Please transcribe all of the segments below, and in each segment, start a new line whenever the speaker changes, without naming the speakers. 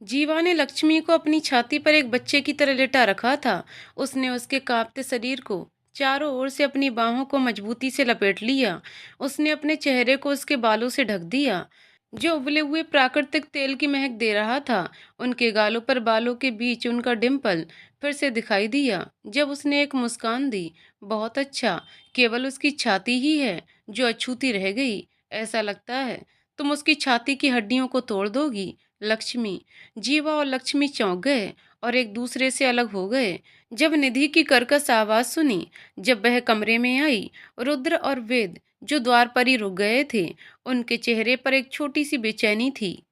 जीवा ने लक्ष्मी को अपनी छाती पर एक बच्चे की तरह लेटा रखा था। उसने उसके कांपते शरीर को चारों ओर से अपनी बाहों को मजबूती से लपेट लिया। उसने अपने चेहरे को उसके बालों से ढक दिया, जो उबले हुए प्राकृतिक तेल की महक दे रहा था। उनके गालों पर बालों के बीच उनका डिम्पल फिर से दिखाई दिया जब उसने एक मुस्कान दी। बहुत अच्छा, केवल उसकी छाती ही है जो अछूती रह गई। ऐसा लगता है तुम उसकी छाती की हड्डियों को तोड़ दोगी, लक्ष्मी। जीवा और लक्ष्मी चौंक गए और एक दूसरे से अलग हो गए जब निधि की कर्कश आवाज सुनी। जब वह कमरे में आई, रुद्र और वेद जो द्वार पर ही रुक गए थे, उनके चेहरे पर एक छोटी सी बेचैनी थी।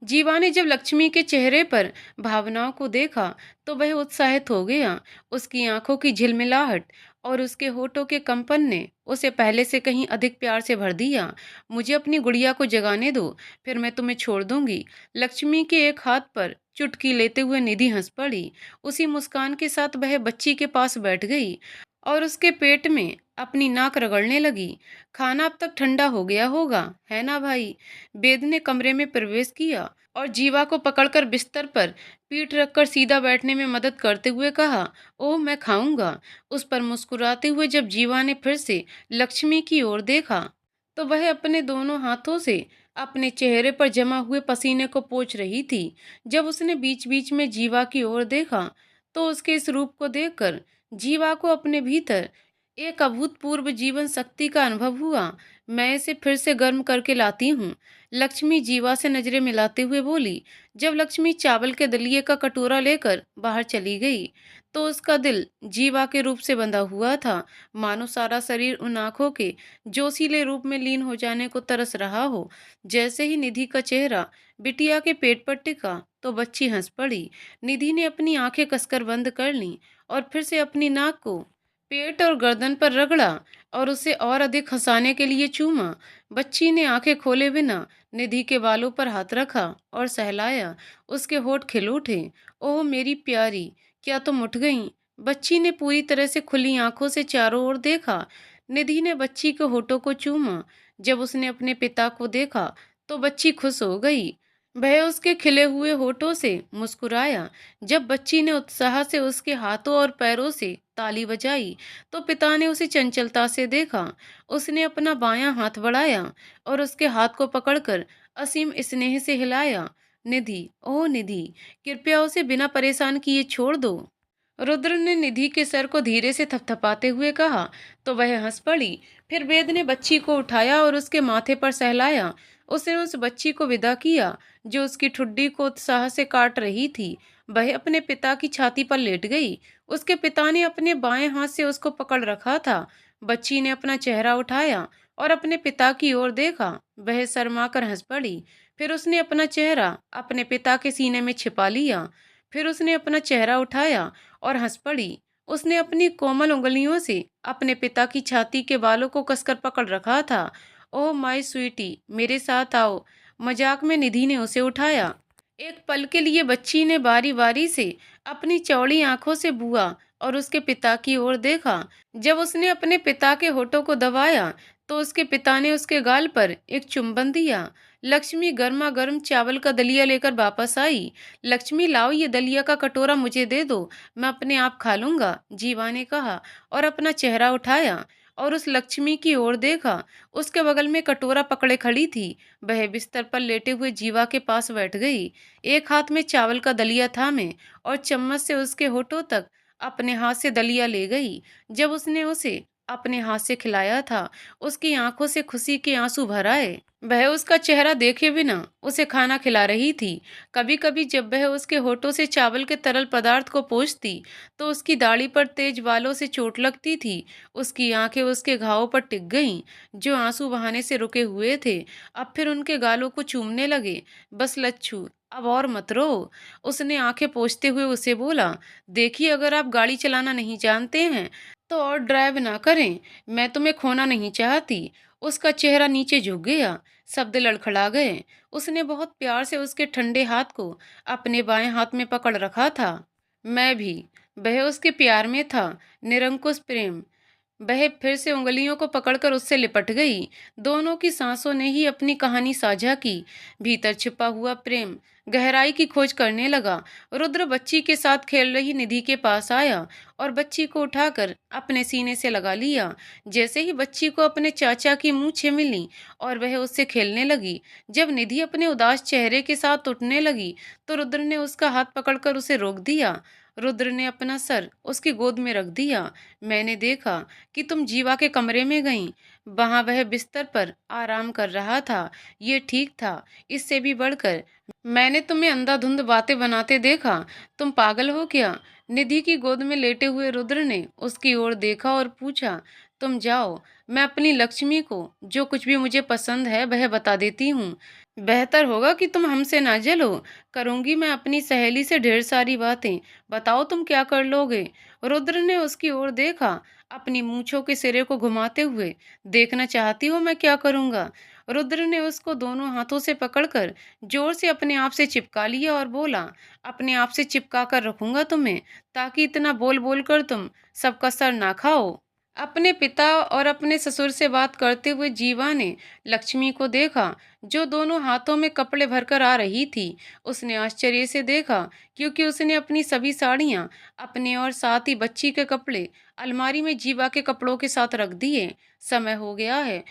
जीवा ने जब लक्ष्मी के चेहरे पर भावनाओं को देखा तो वह उत्साहित हो गया। उसकी आंखों की झिलमिलाहट और उसके होठों के कंपन ने उसे पहले से कहीं अधिक प्यार से भर दिया। मुझे अपनी गुड़िया को जगाने दो, फिर मैं तुम्हें छोड़ दूंगी। लक्ष्मी के एक हाथ पर चुटकी लेते हुए निधि हंस पड़ी। उसी मुस्कान के साथ वह बच्ची के पास बैठ गई और उसके पेट में अपनी नाक रगड़ने लगी। खाना अब तक ठंडा हो गया होगा, है ना भाई? वेद ने कमरे में प्रवेश किया और जीवा को पकड़कर बिस्तर पर पीठ रखकर सीधा बैठने में मदद करते हुए कहा, ओह मैं खाऊंगा। उस पर मुस्कुराते हुए जब जीवा ने फिर से लक्ष्मी की ओर देखा तो वह अपने दोनों हाथों से अपने चेहरे पर जमा हुए पसीने को पोंछ रही थी। जब उसने बीच बीच में जीवा की ओर देखा तो उसके इस रूप को देखकर जीवा को अपने भीतर एक अभूतपूर्व जीवन शक्ति का अनुभव हुआ। मैं इसे फिर से गर्म करके लाती हूँ, लक्ष्मी जीवा से नजरें मिलाते हुए बोली। जब लक्ष्मी चावल के दलिए का कटोरा लेकर बाहर चली गई तो उसका दिल जीवा के रूप से बंधा हुआ था, मानो सारा शरीर उन आंखों के जोशीले रूप में लीन हो जाने को तरस रहा हो। जैसे ही निधि का चेहरा बिटिया के पेट पर टिका तो बच्ची हंस पड़ी। निधि ने अपनी आंखें कसकर बंद कर लीं और फिर से अपनी नाक को पेट और गर्दन पर रगड़ा और उसे और अधिक हंसाने के लिए चूमा। बच्ची ने आंखें खोले बिना निधि के बालों पर हाथ रखा और सहलाया। उसके होठ खिल उठे। ओह मेरी प्यारी, क्या तुम उठ गईं? बच्ची ने पूरी तरह से खुली आंखों से चारों ओर देखा। निधि ने बच्ची के होठों को चूमा। जब उसने अपने पिता को देखा तो बच्ची खुश हो गई। वह उसके खिले हुए होठों से मुस्कुराया। जब बच्ची ने उत्साह से उसके हाथों और पैरों से ताली बजाई तो पिता ने उसे चंचलता से देखा। उसने अपना बायां हाथ बढ़ाया और उसके हाथ को पकड़कर असीम स्नेह से हिलाया। निधि, ओ निधि, कृपया उसे बिना परेशान किए छोड़ दो। रुद्र ने निधि के सर को धीरे से थपथपाते हुए कहा तो वह हंस पड़ी। फिर वेद ने बच्ची को उठाया और उसके माथे पर सहलाया। उसने उस बच्ची को विदा किया जो उसकी ठुड्डी को उत्साह से काट रही थी। वह अपने पिता की छाती पर लेट गई। उसके पिता ने अपने बाएं हाथ से उसको पकड़ रखा था। बच्ची ने अपना चेहरा उठाया और अपने पिता की ओर देखा। वह शर्मा कर हंस पड़ी। फिर उसने अपना चेहरा अपने पिता के सीने में छिपा लिया। फिर उसने अपना चेहरा उठाया और हंस पड़ी। उसने अपनी कोमल उंगलियों से अपने पिता की छाती के बालों को कसकर पकड़ रखा था। ओह माय स्वीटी, मेरे साथ आओ। मजाक में निधि ने उसे उठाया। एक पल के लिए बच्ची ने बारी बारी से अपनी चौड़ी आंखों से बुआ और उसके पिता की ओर देखा। जब उसने अपने पिता के होठों को दबाया तो उसके पिता ने उसके गाल पर एक चुंबन दिया। लक्ष्मी गर्मा गर्म चावल का दलिया लेकर वापस आई। लक्ष्मी लाओ, ये दलिया का कटोरा मुझे दे दो, मैं अपने आप खा लूंगा, जीवा ने कहा और अपना चेहरा उठाया और उस लक्ष्मी की ओर देखा। उसके बगल में कटोरा पकड़े खड़ी थी। वह बिस्तर पर लेटे हुए जीवा के पास बैठ गई, एक हाथ में चावल का दलिया थामे और चम्मच से उसके होठों तक अपने हाथ से दलिया ले गई। जब उसने उसे अपने हाथ से खिलाया था, उसकी आंखों से खुशी के आंसू भर आए। वह उसका चेहरा देखे बिना उसे खाना खिला रही थी। कभी कभी जब वह उसके होठों से चावल के तरल पदार्थ को पोंछती तो उसकी दाढ़ी पर तेज बालों से चोट लगती थी। उसकी आंखें उसके घावों पर टिक गईं जो आंसू बहाने से रुके हुए थे। अब फिर उनके गालों को चूमने लगे। बस लच्छू, अब और मत रो, उसने आंखें पोंछते हुए उसे बोला। देखिए, अगर आप गाड़ी चलाना नहीं जानते हैं तो और ड्राइव ना करें, मैं तुम्हें खोना नहीं चाहती। उसका चेहरा नीचे झुक गया। शब्द लड़खड़ा गए। उसने बहुत प्यार से उसके ठंडे हाथ को अपने बाएं हाथ में पकड़ रखा था। मैं भी। वह उसके प्यार में था, निरंकुश प्रेम। वह फिर से उंगलियों को पकड़कर उससे लिपट गई। दोनों की सांसों ने ही अपनी कहानी साझा की। भीतर छिपा हुआ प्रेम गहराई की खोज करने लगा। रुद्र बच्ची के साथ खेल रही निधि के पास आया और बच्ची को उठाकर अपने सीने से लगा लिया। जैसे ही बच्ची को अपने चाचा की मूछें मिली और वह उससे खेलने लगी, जब निधि अपने उदास चेहरे के साथ उठने लगी, तो रुद्र ने उसका हाथ पकड़कर उसे रोक दिया। रुद्र ने अपना सर उसकी गोद में रख दिया। मैंने देखा कि तुम जीवा के कमरे में गईं। वहां वह बिस्तर पर आराम कर रहा था। ये ठीक था। इससे भी बढ़कर मैंने तुम्हें अंधाधुंध बातें बनाते देखा। तुम पागल हो क्या? निधि की गोद में लेटे हुए रुद्र ने उसकी ओर देखा और पूछा, तुम जाओ, मैं अपनी लक्ष्मी को जो कुछ भी मुझे पसंद है वह बता देती हूँ। बेहतर होगा कि तुम हमसे ना जलो। करूंगी मैं अपनी सहेली से ढेर सारी बातें। बताओ तुम क्या कर लोगे? रुद्र ने उसकी ओर देखा, अपनी मूंछों के सिरे को घुमाते हुए। देखना चाहती हो मैं क्या करूंगा? रुद्र ने उसको दोनों हाथों से पकड़कर जोर से अपने आप से चिपका लिया और बोला, अपने आप से चिपका कर रखूंगा तुम्हें, ताकि इतना बोल बोल कर तुम सबका सर ना खाओ। अपने पिता और अपने ससुर से बात करते हुए जीवा ने लक्ष्मी को देखा, जो दोनों हाथों में कपड़े भरकर आ रही थी। उसने आश्चर्य से देखा, क्योंकि उसने अपनी सभी साड़ियां अपने और साथ ही बच्ची के कपड़े अलमारी में जीवा के कपड़ों के साथ रख दिए। समय हो गया है।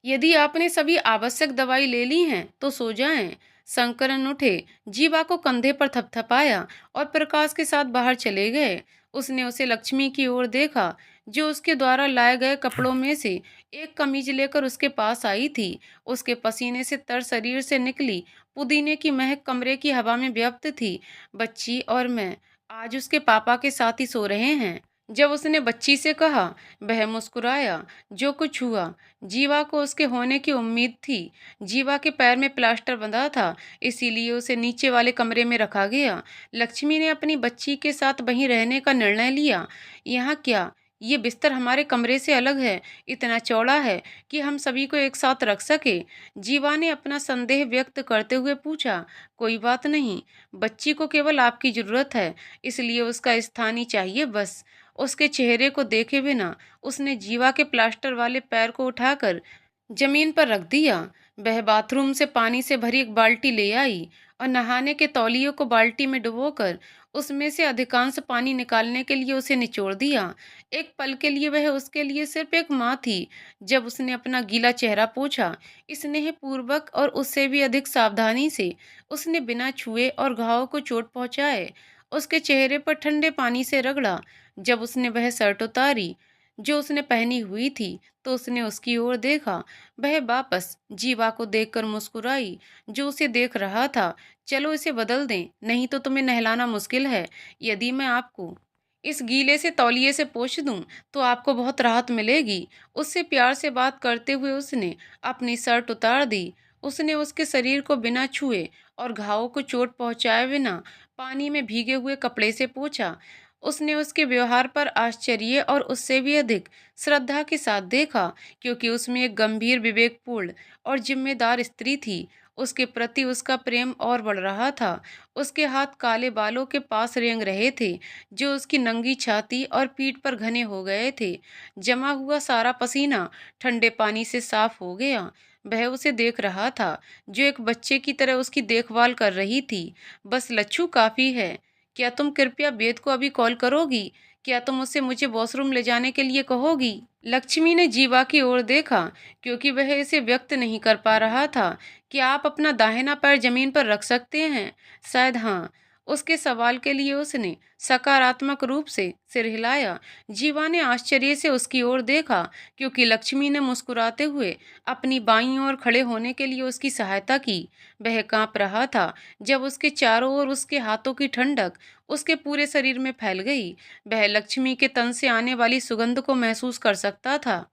यदि आपने सभी आवश्यक दवाई ले ली हैं तो सो जाएं। शंकरन उठे, जीवा को कंधे पर थपथपाया और प्रकाश के साथ बाहर चले गए। उसने उसे लक्ष्मी की ओर देखा, जो उसके द्वारा लाए गए कपड़ों में से एक कमीज लेकर उसके पास आई थी। उसके पसीने से तर शरीर से निकली पुदीने की महक कमरे की हवा में व्याप्त थी। बच्ची और मैं आज उसके पापा के साथ ही सो रहे हैं। जब उसने बच्ची से कहा, वह मुस्कुराया। जो कुछ हुआ, जीवा को उसके होने की उम्मीद थी। जीवा के पैर में प्लास्टर बंधा था, इसीलिए उसे नीचे वाले कमरे में रखा गया। लक्ष्मी ने अपनी बच्ची के साथ वहीं रहने का निर्णय लिया। यहाँ क्या, ये बिस्तर हमारे कमरे से अलग है, इतना चौड़ा है कि हम सभी को एक साथ रख सके। जीवा ने अपना संदेह व्यक्त करते हुए पूछा, कोई बात नहीं, बच्ची को केवल आपकी जरूरत है, इसलिए उसका स्थान ही चाहिए बस। उसके चेहरे को देखे बिना उसने जीवा के प्लास्टर वाले पैर को उठाकर जमीन पर रख दिया। वह बाथरूम से पानी से भरी एक बाल्टी ले आई और नहाने के तौलिए को बाल्टी में डुबोकर उसमें से अधिकांश पानी निकालने के लिए उसे निचोड़ दिया। एक पल के लिए वह उसके लिए सिर्फ एक माँ थी। जब उसने अपना गीला चेहरा पोंछा, स्नेह पूर्वक और उससे भी अधिक सावधानी से, उसने बिना छुए और घाव को चोट पहुंचाए उसके चेहरे पर ठंडे पानी से रगड़ा। जब उसने वह शर्ट उतारी जो उसने पहनी हुई थी, तो उसने उसकी ओर देखा। वह वापस जीवा को देखकर मुस्कुराई, जो उसे देख रहा था। चलो इसे बदल दें, नहीं तो तुम्हें नहलाना मुश्किल है। यदि मैं आपको इस गीले से तौलिए से पोंछ दूं, तो आपको बहुत राहत मिलेगी। उससे प्यार से बात करते हुए उसने अपनी शर्ट उतार दी। उसने उसके शरीर को बिना छुए और घावों को चोट पहुंचाए बिना पानी में भीगे हुए कपड़े से पोंछा। उसने उसके व्यवहार पर आश्चर्य और उससे भी अधिक श्रद्धा के साथ देखा, क्योंकि उसमें एक गंभीर, विवेकपूर्ण और जिम्मेदार स्त्री थी। उसके प्रति उसका प्रेम और बढ़ रहा था। उसके हाथ काले बालों के पास रेंग रहे थे, जो उसकी नंगी छाती और पीठ पर घने हो गए थे। जमा हुआ सारा पसीना ठंडे पानी से साफ हो गया। वह उसे देख रहा था, जो एक बच्चे की तरह उसकी देखभाल कर रही थी। बस लच्छू काफी है। क्या तुम कृपया वेद को अभी कॉल करोगी? क्या तुम उससे मुझे वॉशरूम ले जाने के लिए कहोगी? लक्ष्मी ने जीवा की ओर देखा, क्योंकि वह इसे व्यक्त नहीं कर पा रहा था। क्या आप अपना दाहिना पैर जमीन पर रख सकते हैं? शायद हाँ। उसके सवाल के लिए उसने सकारात्मक रूप से सिर हिलाया। जीवा ने आश्चर्य से उसकी ओर देखा, क्योंकि लक्ष्मी ने मुस्कुराते हुए अपनी बाईं ओर खड़े होने के लिए उसकी सहायता की। वह कांप रहा था जब उसके चारों ओर उसके हाथों की ठंडक उसके पूरे शरीर में फैल गई। वह लक्ष्मी के तन से आने वाली सुगंध को महसूस कर सकता था।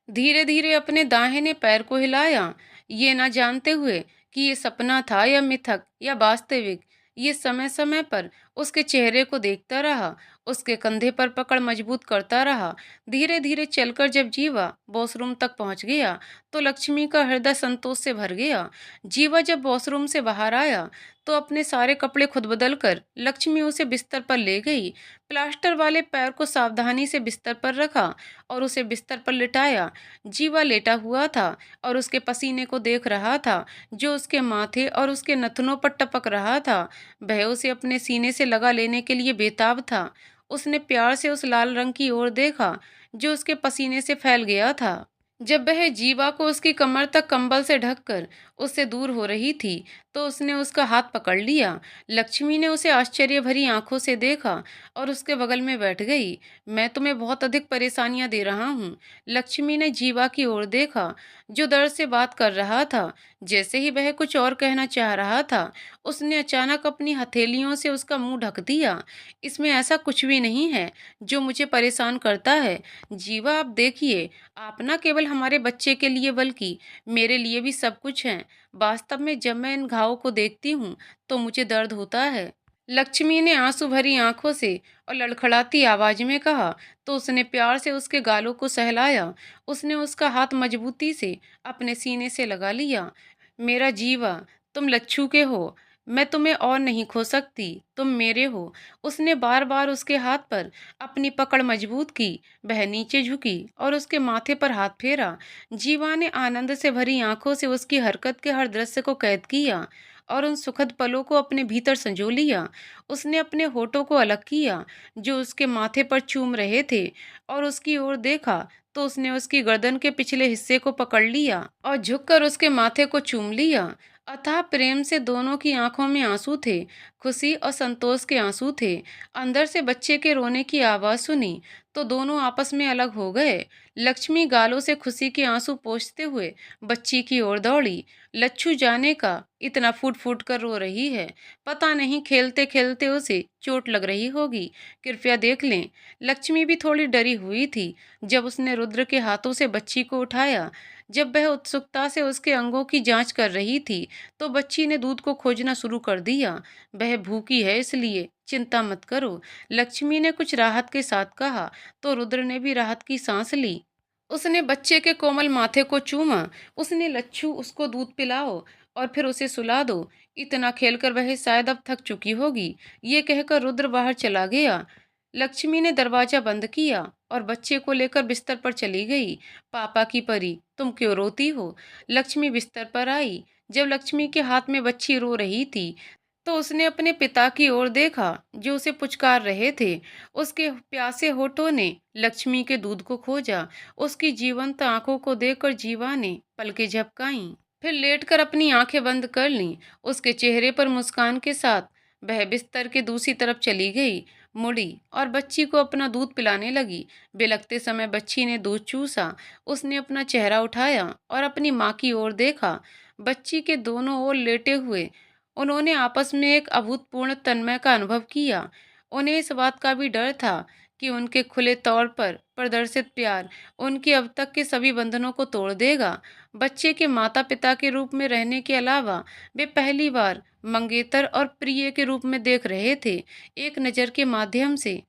धीरे धीरे अपने दाहिने पैर को हिलाया, ये न जानते हुए कि ये सपना था या मिथक या वास्तविक। ये समय समय पर उसके चेहरे को देखता रहा, उसके कंधे पर पकड़ मजबूत करता रहा। धीरे धीरे चलकर जब जीवा वॉशरूम तक पहुंच गया, तो लक्ष्मी का हृदय संतोष से भर गया। जीवा जब वॉशरूम से बाहर आया, तो अपने सारे कपड़े खुद बदल कर लक्ष्मी उसे बिस्तर पर ले गई। प्लास्टर वाले पैर को सावधानी से बिस्तर पर रखा और उसे बिस्तर पर लिटाया। जीवा लेटा हुआ था और उसके पसीने को देख रहा था जो उसके माथे और उसके नथनों पर टपक रहा था। वह उसे अपने सीने से लगा लेने के लिए बेताब था। उसने प्यार से उस लाल रंग की ओर देखा जो उसके पसीने से फैल गया था। जब वह जीवा को उसकी कमर तक कंबल से ढककर उससे दूर हो रही थी तो उसने उसका हाथ पकड़ लिया। लक्ष्मी ने उसे आश्चर्य भरी आंखों से देखा और उसके बगल में बैठ गई। मैं तुम्हें बहुत अधिक परेशानियां दे रहा हूँ। लक्ष्मी ने जीवा की ओर देखा जो दर्द से बात कर रहा था। जैसे ही वह कुछ और कहना चाह रहा था उसने अचानक अपनी हथेलियों से उसका मुंह ढक दिया। इसमें ऐसा कुछ भी नहीं है जो मुझे परेशान करता है। जीवा, आप देखिए, आप ना केवल हमारे बच्चे के लिए बल्कि मेरे लिए भी सब कुछ हैं। वास्तव में जब मैं इन घावों को देखती हूँ तो मुझे दर्द होता है। लक्ष्मी ने आंसू भरी आंखों से और लड़खड़ाती आवाज में कहा। तो उसने प्यार से उसके गालों को सहलाया। उसने उसका हाथ मजबूती से अपने सीने से लगा लिया। मेरा जीवा, तुम लच्छू के हो। मैं तुम्हें और नहीं खो सकती, तुम मेरे हो। उसने बार बार उसके हाथ पर अपनी पकड़ मजबूत की। वह नीचे झुकी और उसके माथे पर हाथ फेरा। जीवा ने आनंद से भरी आंखों से उसकी हरकत के हर दृश्य को कैद किया और उन सुखद पलों को अपने भीतर संजो लिया। उसने अपने होठों को अलग किया जो उसके माथे पर चूम रहे थे और उसकी ओर देखा तो उसने उसकी गर्दन के पिछले हिस्से को पकड़ लिया और झुककर उसके माथे को चूम लिया। अथाह प्रेम से दोनों की आंखों में आंसू थे, खुशी और संतोष के आंसू थे। अंदर से बच्चे के रोने की आवाज सुनी तो दोनों आपस में अलग हो गए। लक्ष्मी गालों से खुशी के आंसू पोंछते हुए बच्ची की ओर दौड़ी। लच्छू जाने का इतना फूट फूट कर रो रही है। पता नहीं खेलते खेलते उसे चोट लग रही होगी। कृपया देख लें। लक्ष्मी भी थोड़ी डरी हुई थी जब उसने रुद्र के हाथों से बच्ची को उठाया। जब वह उत्सुकता से उसके अंगों की जांच कर रही थी तो बच्ची ने दूध को खोजना शुरू कर दिया। वह भूखी है इसलिए चिंता मत करो, लक्ष्मी ने कुछ राहत के साथ कहा। तो रुद्र ने भी राहत की सांस ली। उसने बच्चे के कोमल माथे को चूमा। उसने लच्छू, उसको दूध पिलाओ और फिर उसे सुला दो। इतना खेलकर वह शायद अब थक चुकी होगी। ये कहकर रुद्र बाहर चला गया। लक्ष्मी ने दरवाजा बंद किया और बच्चे को लेकर बिस्तर पर चली गई। पापा की परी, तुम क्यों रोती हो? लक्ष्मी बिस्तर पर आई। जब लक्ष्मी के हाथ में बच्ची रो रही थी तो उसने अपने पिता की ओर देखा जो उसे पुचकार रहे थे। उसके प्यासे होठों ने लक्ष्मी के दूध को खोजा। उसकी जीवंत आंखों को देखकर जीवा ने पलकें झपकाईं, फिर लेटकर अपनी आंखें बंद कर लीं। उसके चेहरे पर मुस्कान के साथ वह बिस्तर के दूसरी तरफ चली गई, मुड़ी और बच्ची को अपना दूध पिलाने लगी। बिलखते समय बच्ची ने दूध चूसा। उसने अपना चेहरा उठाया और अपनी माँ की ओर देखा। बच्ची के दोनों ओर लेटे हुए उन्होंने आपस में एक अभूतपूर्व तन्मय का अनुभव किया। उन्हें इस बात का भी डर था कि उनके खुले तौर पर प्रदर्शित प्यार उनके अब तक के सभी बंधनों को तोड़ देगा। बच्चे के माता पिता के रूप में रहने के अलावा वे पहली बार मंगेतर और प्रिय के रूप में देख रहे थे। एक नज़र के माध्यम से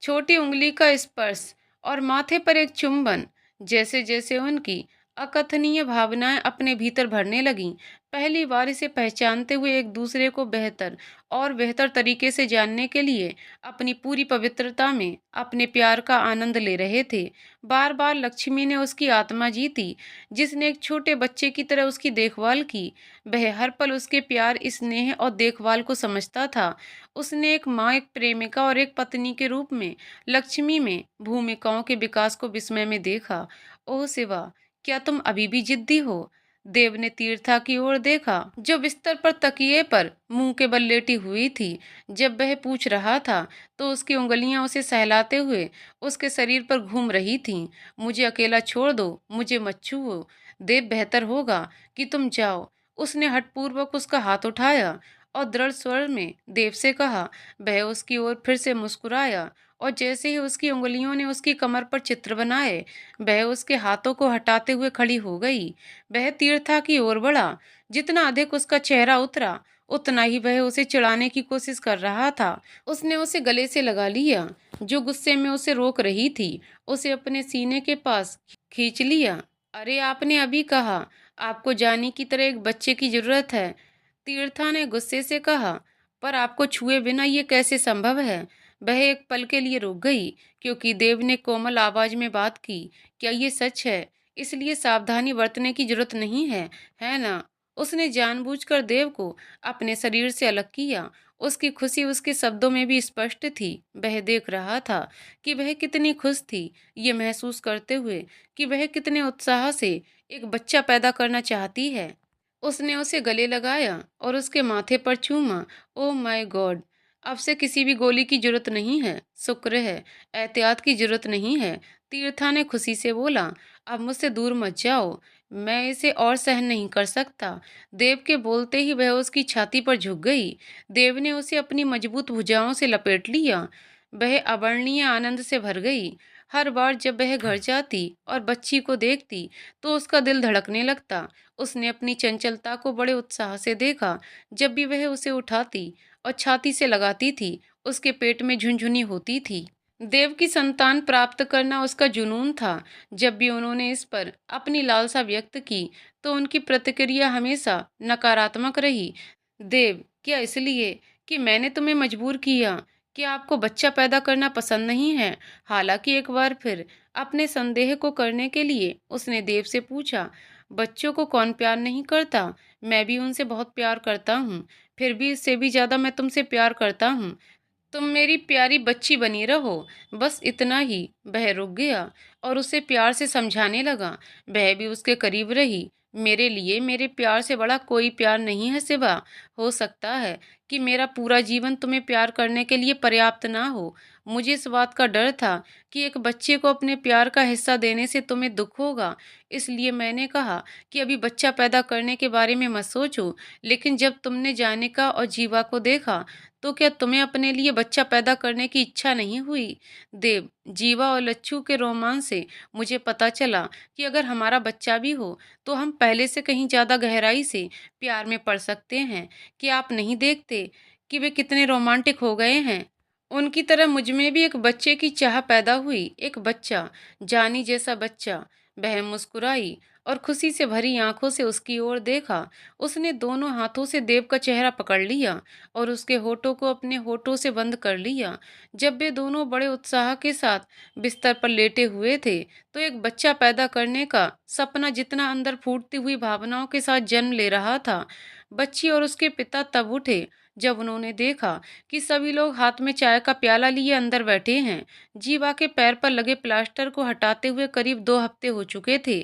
छोटी उंगली का स्पर्श और माथे पर एक चुंबन, जैसे जैसे उनकी अकथनीय भावनाएं अपने भीतर भरने लगीं। पहली बार इसे पहचानते हुए एक दूसरे को बेहतर और बेहतर तरीके से जानने के लिए अपनी पूरी पवित्रता में अपने प्यार का आनंद ले रहे थे। बार बार लक्ष्मी ने उसकी आत्मा जीती जिसने एक छोटे बच्चे की तरह उसकी देखभाल की। वह हर पल उसके प्यार, स्नेह और देखभाल को समझता था। उसने एक माँ, एक प्रेमिका और एक पत्नी के रूप में लक्ष्मी में भूमिकाओं के विकास को विस्मय में देखा। ओह शिवा, क्या तुम अभी भी जिद्दी हो? देव ने तीर्था की ओर देखा जो बिस्तर पर तकिए पर मुंह के बल लेटी हुई थी। जब वह पूछ रहा था तो उसकी उंगलियां उसे सहलाते हुए उसके शरीर पर घूम रही थीं। मुझे अकेला छोड़ दो, मुझे मत छुओ। देव, बेहतर होगा कि तुम जाओ। उसने हठपूर्वक उसका हाथ उठाया और दृढ़ स्वर में देव से कहा। वह उसकी ओर फिर से मुस्कुराया और जैसे ही उसकी उंगलियों ने उसकी कमर पर चित्र बनाए वह उसके हाथों को हटाते हुए खड़ी हो गई। वह तीर्था की ओर बढ़ा। जितना अधिक उसका चेहरा उतरा उतना ही वह उसे चिढ़ाने की कोशिश कर रहा था। उसने उसे गले से लगा लिया जो गुस्से में उसे रोक रही थी। उसे अपने सीने के पास खींच लिया। अरे, आपने अभी कहा आपको जानी की तरह एक बच्चे की जरूरत है। तीर्था ने गुस्से से कहा, पर आपको छुए बिना ये कैसे संभव है? वह एक पल के लिए रुक गई, क्योंकि देव ने कोमल आवाज में बात की। क्या ये सच है? इसलिए सावधानी बरतने की जरूरत नहीं है ना? उसने जानबूझकर देव को अपने शरीर से अलग किया। उसकी खुशी उसके शब्दों में भी स्पष्ट थी। वह देख रहा था कि वह कितनी खुश थी, ये महसूस करते हुए कि वह कितने उत्साह से एक बच्चा पैदा करना चाहती है। उसने उसे गले लगाया और उसके माथे पर चूमा। Oh my God! अब से किसी भी गोली की जरूरत नहीं है। शुक्र है, एहतियात की जरूरत नहीं है। तीर्था ने खुशी से बोला। अब मुझसे दूर मत जाओ, मैं इसे और सहन नहीं कर सकता। देव के बोलते ही वह उसकी छाती पर झुक गई। देव ने उसे अपनी मजबूत भुजाओं से लपेट लिया। वह अवर्णनीय आनंद से भर गई। हर बार जब वह घर जाती और बच्ची को देखती, तो उसका दिल धड़कने लगता। उसने अपनी चंचलता को बड़े उत्साह से देखा। जब भी वह उसे उठाती और छाती से लगाती थी, उसके पेट में झुनझुनी होती थी। देव की संतान प्राप्त करना उसका जुनून था। जब भी उन्होंने इस पर अपनी लालसा व्यक्त की, तो उनकी प्रतिक्रिया हमेशा नकारात्मक रही। देव, क्या इसलिए कि मैंने तुम्हें मजबूर किया? क्या आपको बच्चा पैदा करना पसंद नहीं है? हालांकि एक बार फिर अपने संदेह को करने के लिए उसने देव से पूछा, बच्चों को कौन प्यार नहीं करता? मैं भी उनसे बहुत प्यार करता हूँ। फिर भी इससे भी ज्यादा मैं तुमसे प्यार करता हूँ। तुम मेरी प्यारी बच्ची बनी रहो। बस इतना ही। वह रुक गया और उसे प्यार से समझाने लगा। वह भी उसके करीब रही। मेरे लिए मेरे प्यार से बड़ा कोई प्यार नहीं है सिवा। हो सकता है कि मेरा पूरा जीवन तुम्हें प्यार करने के लिए पर्याप्त ना हो। मुझे इस बात का डर था कि एक बच्चे को अपने प्यार का हिस्सा देने से तुम्हें दुख होगा। इसलिए मैंने कहा कि अभी बच्चा पैदा करने के बारे में मत सोचो। लेकिन जब तुमने जानिका और जीवा को देखा, तो क्या तुम्हें अपने लिए बच्चा पैदा करने की इच्छा नहीं हुई? देव, जीवा और लच्छू के रोमांस से मुझे पता चला कि अगर हमारा बच्चा भी हो, तो हम पहले से कहीं ज्यादा गहराई से प्यार में पड़ सकते हैं। कि आप नहीं देखते कि वे कितने रोमांटिक हो गए हैं? उनकी तरह मुझ में भी एक बच्चे की चाह पैदा हुई। एक बच्चा, जानी जैसा बच्चा। वह मुस्कुराई और खुशी से भरी आंखों से उसकी ओर देखा। उसने दोनों हाथों से देव का चेहरा पकड़ लिया और उसके होठों को अपने होठों से बंद कर लिया। जब वे दोनों बड़े उत्साह के साथ बिस्तर पर लेटे हुए थे, तो एक बच्चा पैदा करने का सपना जितना अंदर फूटती हुई भावनाओं के साथ जन्म ले रहा था। बच्ची और उसके पिता तब उठे जब उन्होंने देखा कि सभी लोग हाथ में चाय का प्याला लिए अंदर बैठे हैं। जीवा के पैर पर लगे प्लास्टर को हटाते हुए करीब 2 हफ्ते हो चुके थे।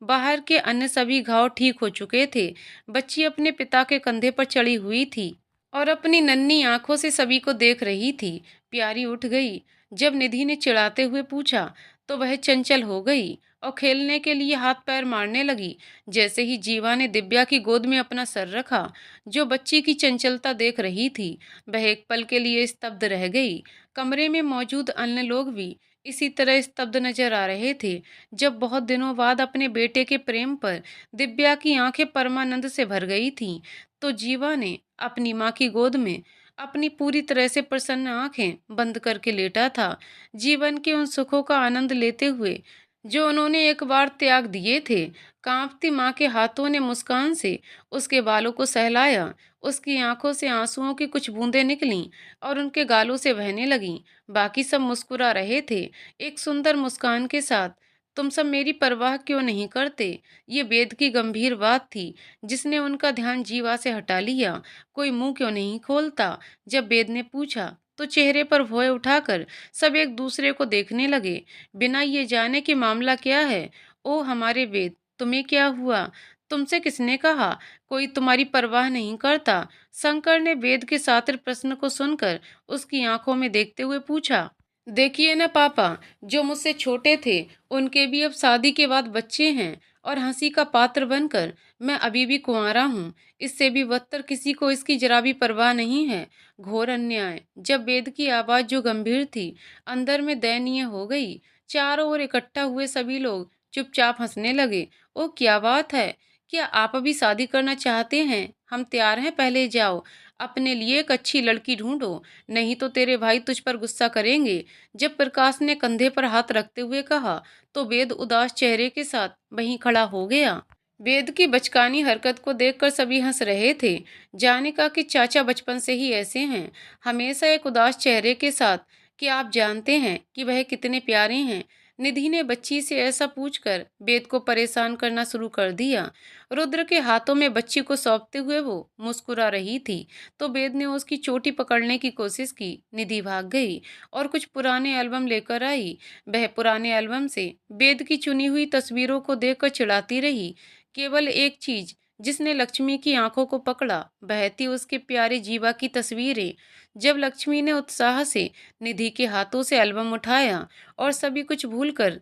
बाहर के अन्य सभी घाव ठीक हो चुके थे। बच्ची अपने पिता के कंधे पर चढ़ी हुई थी और अपनी नन्ही आंखों से सभी को देख रही थी। प्यारी उठ गई। जब निधि ने चिढ़ाते हुए पूछा, तो वह चंचल हो गई और खेलने के लिए हाथ पैर मारने लगी। जैसे ही जीवा ने दिव्या की गोद में अपना सर रखा, जो बच्ची की चंचलता देख रही थी, वह एक पल के लिए स्तब्ध रह गई। कमरे में मौजूद अन्य लोग भी इसी तरह स्तब्ध नजर आ रहे थे। जब बहुत दिनों बाद अपने बेटे के प्रेम पर दिव्या की आंखें परमानंद से भर गई थीं, तो जीवा ने अपनी माँ की गोद में अपनी पूरी तरह से प्रसन्न आंखें बंद करके लेटा था, जीवन के उन सुखों का आनंद लेते हुए जो उन्होंने एक बार त्याग दिए थे। कांपती माँ के हाथों ने मुस्कान से उसके बालों को सहलाया। उसकी आंखों से आंसुओं की कुछ बूंदें निकलीं और उनके गालों से बहने लगीं। बाकी सब मुस्कुरा रहे थे, एक सुंदर मुस्कान के साथ। तुम सब मेरी परवाह क्यों नहीं करते? ये वेद की गंभीर बात थी, जिसने उनका ध्यान जीवा से हटा लिया। कोई मुंह क्यों नहीं खोलता? जब वेद ने पूछा, तो चेहरे पर भौं उठाकर सब एक दूसरे को देखने लगे, बिना ये जाने कि मामला क्या है। ओ हमारे वेद, तुम्हें क्या हुआ? तुमसे किसने कहा कोई तुम्हारी परवाह नहीं करता? शंकर ने वेद के सातिर प्रश्न को सुनकर उसकी आंखों में देखते हुए पूछा। देखिए ना पापा, जो मुझसे छोटे थे, उनके भी अब शादी के बाद बच्चे हैं, और हंसी का पात्र बनकर मैं अभी भी कुंवारा हूँ। इससे भी बदतर किसी को इसकी जरा भी परवाह नहीं है। घोर अन्याय। जब वेद की आवाज, जो गंभीर थी, अंदर में दयनीय हो गई, चारों ओर इकट्ठा हुए सभी लोग चुपचाप हंसने लगे। ओ क्या बात है? क्या आप अभी शादी करना चाहते हैं? हम तैयार हैं, पहले जाओ अपने लिए एक अच्छी लड़की ढूंढो, नहीं तो तेरे भाई तुझ पर गुस्सा करेंगे। जब प्रकाश ने कंधे पर हाथ रखते हुए कहा, तो वेद उदास चेहरे के साथ वहीं खड़ा हो गया। वेद की बचकानी हरकत को देखकर सभी हंस रहे थे। जानिका के चाचा बचपन से ही ऐसे हैं, हमेशा एक उदास चेहरे के साथ। कि आप जानते हैं कि वह कितने प्यारे हैं? निधि ने बच्ची से ऐसा पूछकर वेद को परेशान करना शुरू कर दिया। रुद्र के हाथों में बच्ची को सौंपते हुए वो मुस्कुरा रही थी, तो वेद ने उसकी चोटी पकड़ने की कोशिश की। निधि भाग गई और कुछ पुराने एल्बम लेकर आई। वह पुराने एल्बम से वेद की चुनी हुई तस्वीरों को देखकर चिढ़ाती रही। केवल एक चीज जिसने लक्ष्मी की आंखों को पकड़ा, वह थी उसके प्यारे जीवा की तस्वीरें। जब लक्ष्मी ने उत्साह से निधि के हाथों से एल्बम उठाया और सभी कुछ भूलकर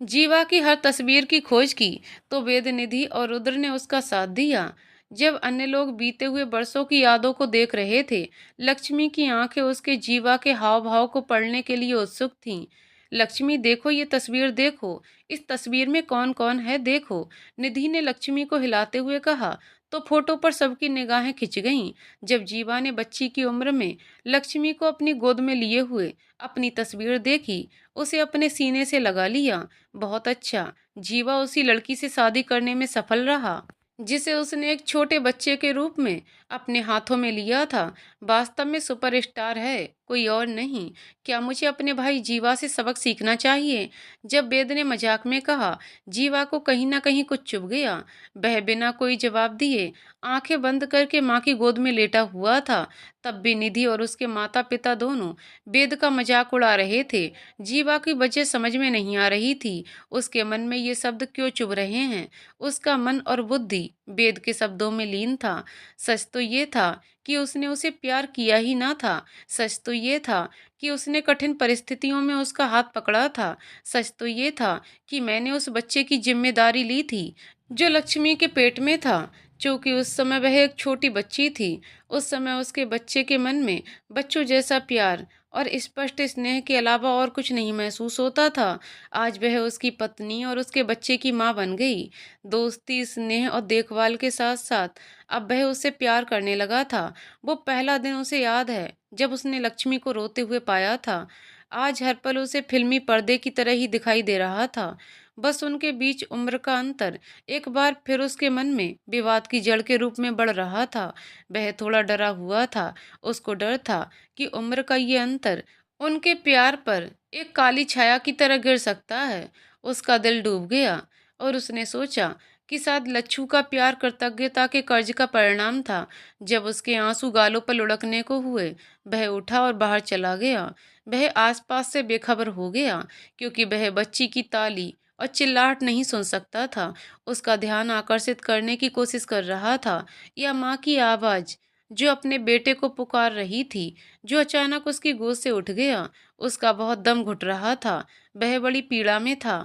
जीवा की हर तस्वीर की खोज की, तो वेद, निधि और रुद्र ने उसका साथ दिया। जब अन्य लोग बीते हुए बरसों की यादों को देख रहे थे, लक्ष्मी की आंखें उसके जीवा के हाव भाव को पढ़ने के लिए उत्सुक थीं। लक्ष्मी देखो, ये तस्वीर देखो, इस तस्वीर में कौन कौन है देखो, निधि ने लक्ष्मी को हिलाते हुए कहा। तो फोटो पर सबकी निगाहें खिंच गईं। जब जीवा ने बच्ची की उम्र में लक्ष्मी को अपनी गोद में लिए हुए अपनी तस्वीर देखी, उसे अपने सीने से लगा लिया। बहुत अच्छा, जीवा उसी लड़की से शादी करने में सफल रहा जिसे उसने एक छोटे बच्चे के रूप में अपने हाथों में लिया था। वास्तव में सुपरस्टार है, कोई और नहीं। क्या मुझे अपने भाई जीवा से सबक सीखना चाहिए? जब वेद ने मजाक में कहा, जीवा को कहीं ना कहीं कुछ चुभ गया। वह बिना कोई जवाब दिए आंखें बंद करके माँ की गोद में लेटा हुआ था। तब भी निधि और उसके माता पिता दोनों वेद का मजाक उड़ा रहे थे। जीवा की वजह समझ में नहीं आ रही थी। उसके मन में ये शब्द क्यों चुभ रहे हैं? उसका मन और बुद्धि वेद के शब्दों में लीन था। सच तो ये था कि उसने उसे प्यार किया ही ना था। सच तो ये था कि उसने कठिन परिस्थितियों में उसका हाथ पकड़ा था। सच तो ये था कि मैंने उस बच्चे की जिम्मेदारी ली थी जो लक्ष्मी के पेट में था। चूंकि उस समय वह एक छोटी बच्ची थी, उस समय उसके बच्चे के मन में बच्चों जैसा प्यार और स्पष्ट स्नेह के अलावा और कुछ नहीं महसूस होता था। आज वह उसकी पत्नी और उसके बच्चे की माँ बन गई। दोस्ती, स्नेह और देखभाल के साथ साथ अब वह उससे प्यार करने लगा था। वो पहला दिन उसे याद है जब उसने लक्ष्मी को रोते हुए पाया था। आज हर पल उसे फिल्मी पर्दे की तरह ही दिखाई दे रहा था। बस उनके बीच उम्र का अंतर एक बार फिर उसके मन में विवाद की जड़ के रूप में बढ़ रहा था। वह थोड़ा डरा हुआ था। उसको डर था कि उम्र का ये अंतर उनके प्यार पर एक काली छाया की तरह गिर सकता है। उसका दिल डूब गया और उसने सोचा कि शायद लच्छू का प्यार कृतज्ञता के कर्ज का परिणाम था। जब उसके आंसू गालों पर लुढ़कने को हुए, वह उठा और बाहर चला गया। वह आसपास से बेखबर हो गया क्योंकि वह बच्ची की ताली और चिल्लाहट नहीं सुन सकता था। उसका ध्यान आकर्षित करने की कोशिश कर रहा था या माँ की आवाज़ जो अपने बेटे को पुकार रही थी, जो अचानक उसकी गोद से उठ गया। उसका बहुत दम घुट रहा था। वह बड़ी पीड़ा में था।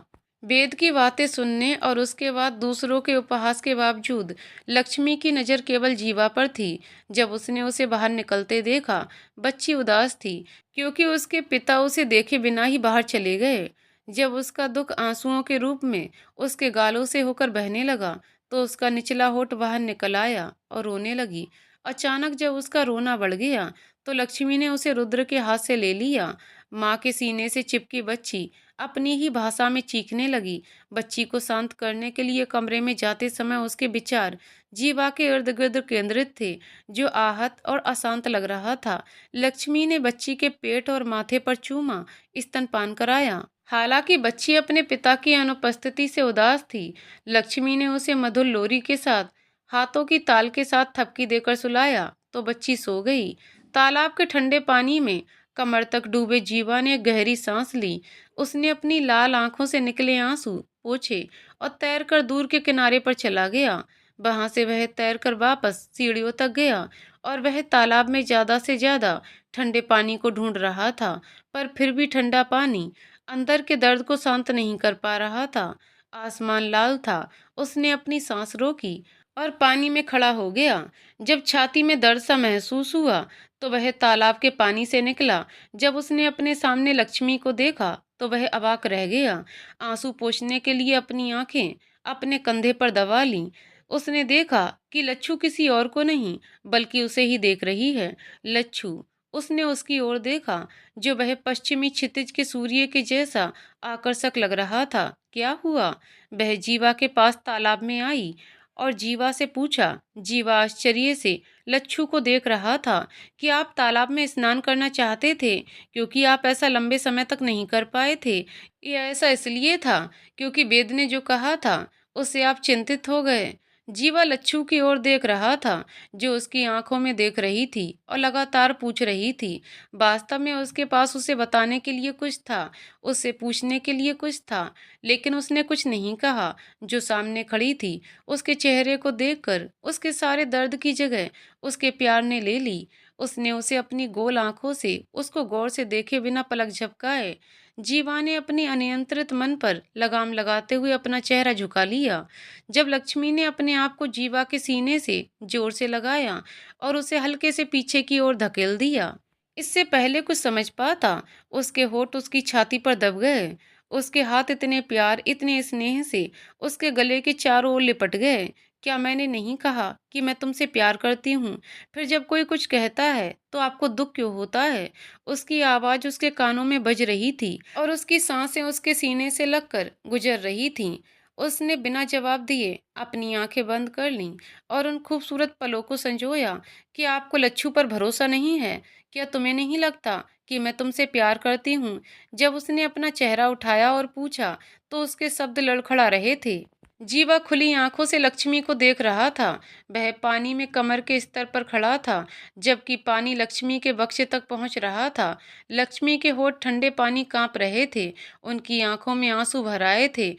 वेद की बातें सुनने और उसके बाद दूसरों के उपहास के बावजूद लक्ष्मी की नज़र केवल जीवा पर थी। जब उसने उसे बाहर निकलते देखा, बच्ची उदास थी क्योंकि उसके पिता उसे देखे बिना ही बाहर चले गए। जब उसका दुख आंसुओं के रूप में उसके गालों से होकर बहने लगा, तो उसका निचला होठ बाहर निकल आया और रोने लगी। अचानक जब उसका रोना बढ़ गया, तो लक्ष्मी ने उसे रुद्र के हाथ से ले लिया। माँ के सीने से चिपकी बच्ची अपनी ही भाषा में चीखने लगी। बच्ची को शांत करने के लिए कमरे में जाते समय उसके विचार जीवा के इर्द गिर्द केंद्रित थे, जो आहत और अशांत लग रहा था। लक्ष्मी ने बच्ची के पेट और माथे पर चूमा, स्तनपान कराया। हालांकि बच्ची अपने पिता की अनुपस्थिति से उदास थी। लक्ष्मी ने उसे मधुर लोरी के साथ, हाथों की ताल के साथ थपकी देकर सुलाया, तो बच्ची सो गई। तालाब के ठंडे पानी में कमर तक डूबे जीवा ने एक गहरी सांस ली। उसने अपनी लाल आंखों से निकले आंसू पोंछे और तैरकर दूर के किनारे पर चला गया। वहां से वह तैरकर वापस सीढ़ियों तक गया और वह तालाब में ज्यादा से ज्यादा ठंडे पानी को ढूंढ रहा था, पर फिर भी ठंडा पानी अंदर के दर्द को शांत नहीं कर पा रहा था। आसमान लाल था। उसने अपनी सांस रोकी और पानी में खड़ा हो गया। जब छाती में दर्द सा महसूस हुआ, तो वह तालाब के पानी से निकला। जब उसने अपने सामने लक्ष्मी को देखा, तो वह अवाक रह गया। आंसू पोंछने के लिए अपनी आंखें अपने कंधे पर दबा लीं। उसने देखा कि लच्छू किसी और को नहीं, बल्कि उसे ही देख रही है। लच्छू उसने उसकी ओर देखा, जो वह पश्चिमी क्षितिज के सूर्य के जैसा आकर्षक लग रहा था। क्या हुआ? वह जीवा के पास तालाब में आई और जीवा से पूछा। जीवा आश्चर्य से लच्छू को देख रहा था कि आप तालाब में स्नान करना चाहते थे, क्योंकि आप ऐसा लंबे समय तक नहीं कर पाए थे। यह ऐसा इसलिए था क्योंकि वेद ने जो कहा था उससे आप चिंतित हो गए। जीवा लच्छू की ओर देख रहा था, जो उसकी आंखों में देख रही थी और लगातार पूछ रही थी। वास्तव में उसके पास उसे बताने के लिए कुछ था, उससे पूछने के लिए कुछ था, लेकिन उसने कुछ नहीं कहा। जो सामने खड़ी थी, उसके चेहरे को देखकर उसके सारे दर्द की जगह उसके प्यार ने ले ली। उसने उसे अपनी गोल आंखों से उसको गौर से देखे बिना पलक झपकाए। जीवा ने अपनी अनियंत्रित मन पर लगाम लगाते हुए अपना चेहरा झुका लिया। जब लक्ष्मी ने अपने आप को जीवा के सीने से जोर से लगाया और उसे हल्के से पीछे की ओर धकेल दिया, इससे पहले कुछ समझ पाता, उसके होठ उसकी छाती पर दब गए। उसके हाथ इतने प्यार, इतने स्नेह से उसके गले के चारों ओर लिपट गए। क्या मैंने नहीं कहा कि मैं तुमसे प्यार करती हूँ? फिर जब कोई कुछ कहता है तो आपको दुख क्यों होता है? उसकी आवाज उसके कानों में बज रही थी और उसकी सांसें उसके सीने से लगकर गुजर रही थीं। उसने बिना जवाब दिए अपनी आंखें बंद कर लीं और उन खूबसूरत पलों को संजोया। कि आपको लच्छू पर भरोसा नहीं है? क्या तुम्हें नहीं लगता कि मैं तुमसे प्यार करती हूँ? जब उसने अपना चेहरा उठाया और पूछा, तो उसके शब्द लड़खड़ा रहे थे। जीवा खुली आंखों से लक्ष्मी को देख रहा था। वह पानी में कमर के स्तर पर खड़ा था, जबकि पानी लक्ष्मी के बक्से तक पहुंच रहा था। लक्ष्मी के होठ ठंडे पानी कांप रहे थे, उनकी आंखों में आंसू भर आए थे।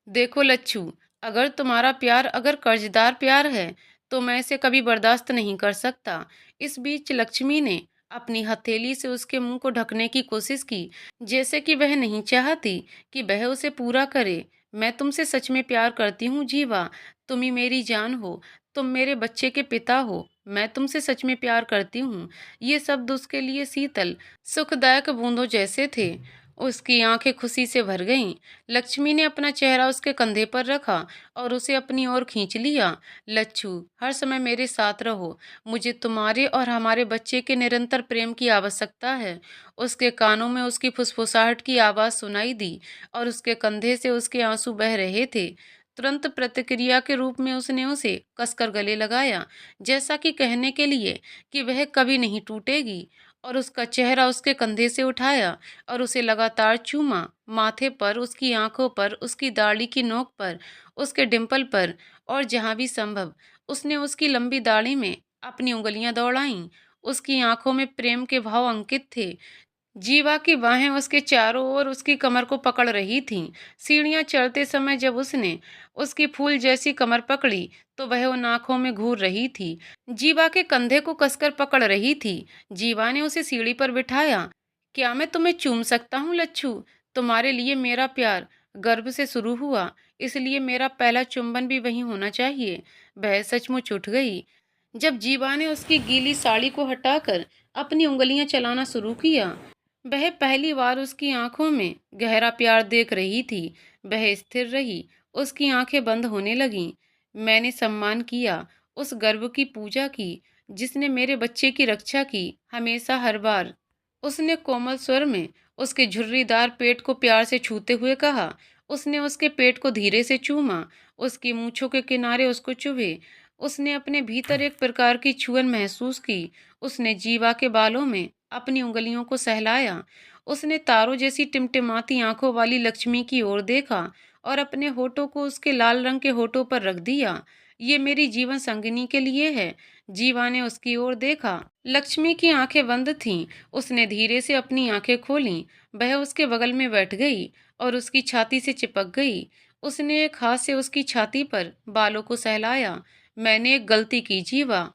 देखो लच्छू, अगर तुम्हारा प्यार अगर कर्जदार प्यार है, तो मैं इसे कभी बर्दाश्त नहीं कर सकता। इस बीच लक्ष्मी ने अपनी हथेली से उसके मुंह को ढकने की कोशिश की, जैसे कि वह नहीं चाहती कि वह उसे पूरा करे। मैं तुमसे सच में प्यार करती हूँ जीवा, तुम ही मेरी जान हो, तुम मेरे बच्चे के पिता हो। मैं तुमसे सच में प्यार करती हूँ। ये शब्द उसके लिए शीतल, सुखदायक बूंदों जैसे थे। उसकी आंखें खुशी से भर गईं। लक्ष्मी ने अपना चेहरा उसके कंधे पर रखा और उसे अपनी ओर खींच लिया। लच्छू, हर समय मेरे साथ रहो। मुझे तुम्हारे और हमारे बच्चे के निरंतर प्रेम की आवश्यकता है। उसके कानों में उसकी फुसफुसाहट की आवाज सुनाई दी और उसके कंधे से उसके आंसू बह रहे थे। तुरंत प्रतिक्रिया के रूप में उसने उसे कसकर गले लगाया, जैसा कि कहने के लिए कि वह कभी नहीं टूटेगी, और उसका चेहरा उसके कंधे से उठाया और उसे लगातार चूमा। माथे पर, उसकी आंखों पर, उसकी दाढ़ी की नोक पर, उसके डिंपल पर, और जहां भी संभव उसने उसकी लंबी दाढ़ी में अपनी उंगलियां दौड़ाईं। उसकी आंखों में प्रेम के भाव अंकित थे। जीवा की बाहें उसके चारों ओर उसकी कमर को पकड़ रही थीं। सीढ़ियां चढ़ते समय जब उसने उसकी फूल जैसी कमर पकड़ी, तो वह उन आंखों में घूर रही थी। जीवा के कंधे को कसकर पकड़ रही थी। जीवा ने उसे सीढ़ी पर बिठाया। क्या मैं तुम्हें चूम सकता हूँ लच्छू? तुम्हारे लिए मेरा प्यार गर्भ से शुरू हुआ, इसलिए मेरा पहला चुंबन भी वही होना चाहिए। वह सचमुच उठ गई। जब जीवा ने उसकी गीली साड़ी को हटाकर अपनी उंगलियां चलाना शुरू किया, वह पहली बार उसकी आंखों में गहरा प्यार देख रही थी। वह स्थिर रही, उसकी आंखें बंद होने लगीं। मैंने सम्मान किया, उस गर्व की पूजा की जिसने मेरे बच्चे की रक्षा की, हमेशा हर बार। उसने कोमल स्वर में उसके झुर्रीदार पेट को प्यार से छूते हुए कहा। उसने उसके पेट को धीरे से चूमा, उसकी मूंछों के किनारे उसको चुभे। उसने अपने भीतर एक प्रकार की छुअन महसूस की। उसने जीवा के बालों में अपनी उंगलियों को सहलाया। उसने तारों जैसी टिमटिमाती आंखों वाली लक्ष्मी की ओर देखा और अपने होठों को उसके लाल रंग के होठों पर रख दिया। ये मेरी जीवन संगिनी के लिए है। जीवा ने उसकी ओर देखा। लक्ष्मी की आंखें बंद थीं। उसने धीरे से अपनी आंखें खोलीं। वह उसके बगल में बैठ गई और उसकी छाती से चिपक गई। उसने एक हाथ से उसकी छाती पर बालों को सहलाया। मैंने एक गलती की जीवा,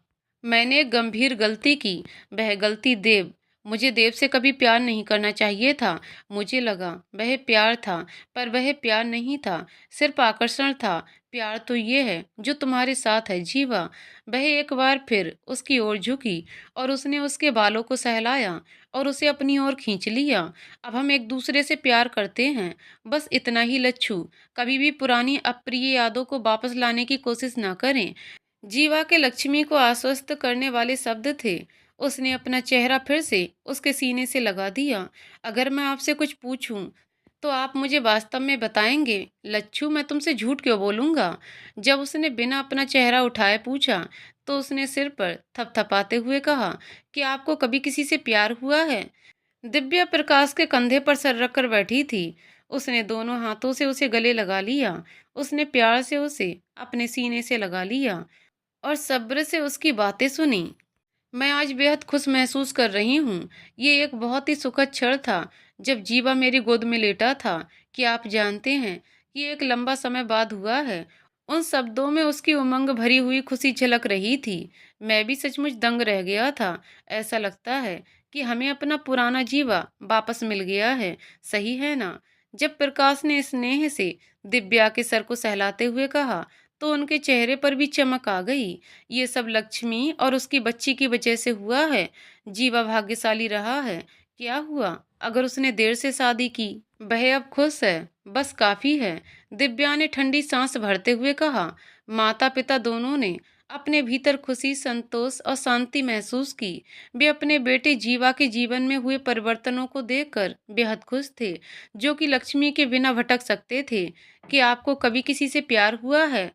मैंने एक गंभीर गलती की। वह गलती देव, मुझे देव से कभी प्यार नहीं करना चाहिए था। मुझे लगा वह प्यार था, पर वह प्यार नहीं था, सिर्फ आकर्षण था। प्यार तो ये है जो तुम्हारे साथ है जीवा। वह एक बार फिर उसकी ओर झुकी और उसने उसके बालों को सहलाया और उसे अपनी ओर खींच लिया। अब हम एक दूसरे से प्यार करते हैं, बस इतना ही लच्छू। कभी भी पुरानी अप्रिय यादों को वापस लाने की कोशिश ना करें। जीवा के लक्ष्मी को आश्वस्त करने वाले शब्द थे। उसने अपना चेहरा फिर से उसके सीने से लगा दिया। अगर मैं आपसे कुछ पूछूं तो आप मुझे वास्तव में बताएंगे? लच्छू, मैं तुमसे झूठ क्यों बोलूंगा? जब उसने बिना अपना चेहरा उठाए पूछा तो उसने सिर पर थपथपाते हुए कहा कि आपको कभी किसी से प्यार हुआ है? दिव्या प्रकाश के कंधे पर सर रखकर बैठी थी। उसने दोनों हाथों से उसे गले लगा लिया। उसने प्यार से उसे अपने सीने से लगा लिया और सब्र से उसकी बातें सुनी। मैं आज बेहद खुश महसूस कर रही हूँ। ये एक बहुत ही सुखद क्षण था जब जीवा मेरी गोद में लेटा था। कि आप जानते हैं, ये एक लंबा समय बाद हुआ है। उन शब्दों में उसकी उमंग भरी हुई खुशी झलक रही थी। मैं भी सचमुच दंग रह गया था। ऐसा लगता है कि हमें अपना पुराना जीवा वापस मिल गया है। सही है ना? जब प्रकाश ने स्नेह से दिव्या के सर को सहलाते हुए कहा तो उनके चेहरे पर भी चमक आ गई। ये सब लक्ष्मी और उसकी बच्ची की वजह से हुआ है। जीवा भाग्यशाली रहा है। क्या हुआ अगर उसने देर से शादी की? वह अब खुश है, बस काफी है। दिव्या ने ठंडी सांस भरते हुए कहा। माता पिता दोनों ने अपने भीतर खुशी, संतोष और शांति महसूस की। वे अपने बेटे जीवा के जीवन में हुए परिवर्तनों को देखकर बेहद खुश थे, जो कि लक्ष्मी के बिना भटक सकते थे। कि आपको कभी किसी से प्यार हुआ है?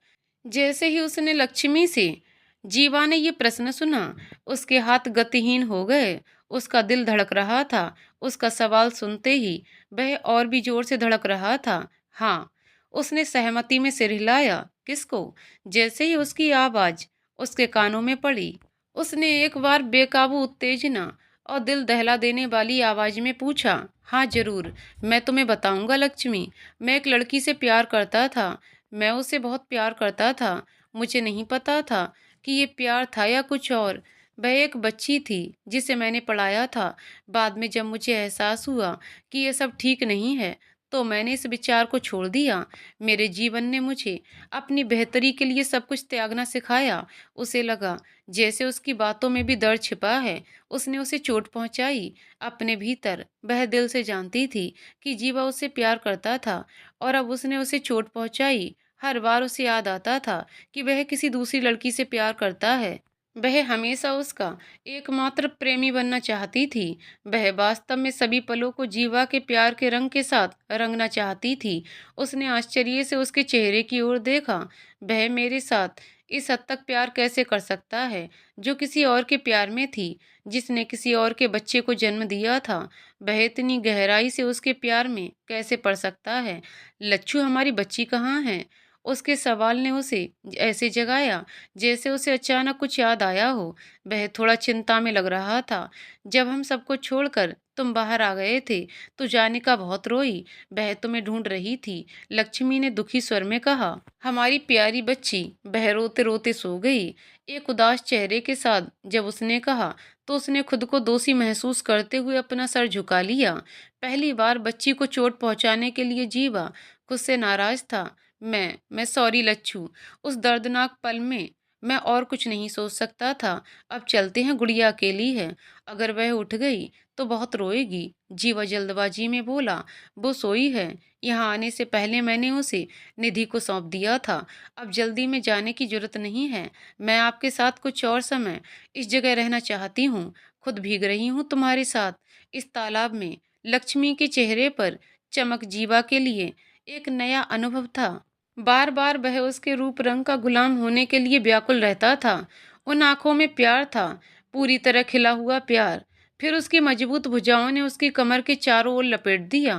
जैसे ही उसने लक्ष्मी से जीवा ने ये प्रश्न सुना, उसके हाथ गतिहीन हो गए। उसका दिल धड़क रहा था। उसका सवाल सुनते ही वह और भी जोर से धड़क रहा था। हाँ, उसने सहमति में सिर हिलाया। किसको? जैसे ही उसकी आवाज उसके कानों में पड़ी, उसने एक बार बेकाबू उत्तेजना और दिल दहला देने वाली आवाज में पूछा। हाँ जरूर, मैं तुम्हें बताऊंगा लक्ष्मी। मैं एक लड़की से प्यार करता था। मैं उसे बहुत प्यार करता था। मुझे नहीं पता था कि ये प्यार था या कुछ और। वह एक बच्ची थी जिसे मैंने पढ़ाया था। बाद में जब मुझे एहसास हुआ कि ये सब ठीक नहीं है तो मैंने इस विचार को छोड़ दिया। मेरे जीवन ने मुझे अपनी बेहतरी के लिए सब कुछ त्यागना सिखाया। उसे लगा जैसे उसकी बातों में भी दर्द छिपा है। उसने उसे चोट पहुंचाई। अपने भीतर वह दिल से जानती थी कि जीवा उससे प्यार करता था और अब उसने उसे चोट पहुंचाई। हर बार उसे याद आता था कि वह किसी दूसरी लड़की से प्यार करता है। वह हमेशा उसका एकमात्र प्रेमी बनना चाहती थी। वह वास्तव में सभी पलों को जीवा के प्यार के रंग के साथ रंगना चाहती थी। उसने आश्चर्य से उसके चेहरे की ओर देखा। वह मेरे साथ इस हद तक प्यार कैसे कर सकता है जो किसी और के प्यार में थी, जिसने किसी और के बच्चे को जन्म दिया था? वह इतनी गहराई से उसके प्यार में कैसे पड़ सकता है? लच्छू, हमारी बच्ची कहाँ है? उसके सवाल ने उसे ऐसे जगाया जैसे उसे अचानक कुछ याद आया हो। वह थोड़ा चिंता में लग रहा था। जब हम सबको छोड़कर तुम बाहर आ गए थे तो जानिका बहुत रोई। वह तुम्हें ढूंढ रही थी, लक्ष्मी ने दुखी स्वर में कहा। हमारी प्यारी बच्ची। वह रोते रोते सो गई। एक उदास चेहरे के साथ जब उसने कहा तो उसने खुद को दोषी महसूस करते हुए अपना सर झुका लिया। पहली बार बच्ची को चोट पहुंचाने के लिए जीवा खुद से नाराज था। मैं सॉरी लच्छू। उस दर्दनाक पल में मैं और कुछ नहीं सोच सकता था। अब चलते हैं, गुड़िया अकेली है। अगर वह उठ गई तो बहुत रोएगी। जीवा जल्दबाजी में बोला। वो सोई है। यहाँ आने से पहले मैंने उसे निधि को सौंप दिया था। अब जल्दी में जाने की जरूरत नहीं है। मैं आपके साथ कुछ और समय इस जगह रहना चाहती हूँ। खुद भीग रही हूँ तुम्हारे साथ इस तालाब में। लक्ष्मी के चेहरे पर चमक जीवा के लिए एक नया अनुभव था। बार बार वह उसके रूप रंग का गुलाम होने के लिए व्याकुल रहता था। उन आंखों में प्यार था, पूरी तरह खिला हुआ प्यार। फिर उसकी मजबूत भुजाओं ने उसकी कमर के चारों ओर लपेट दिया।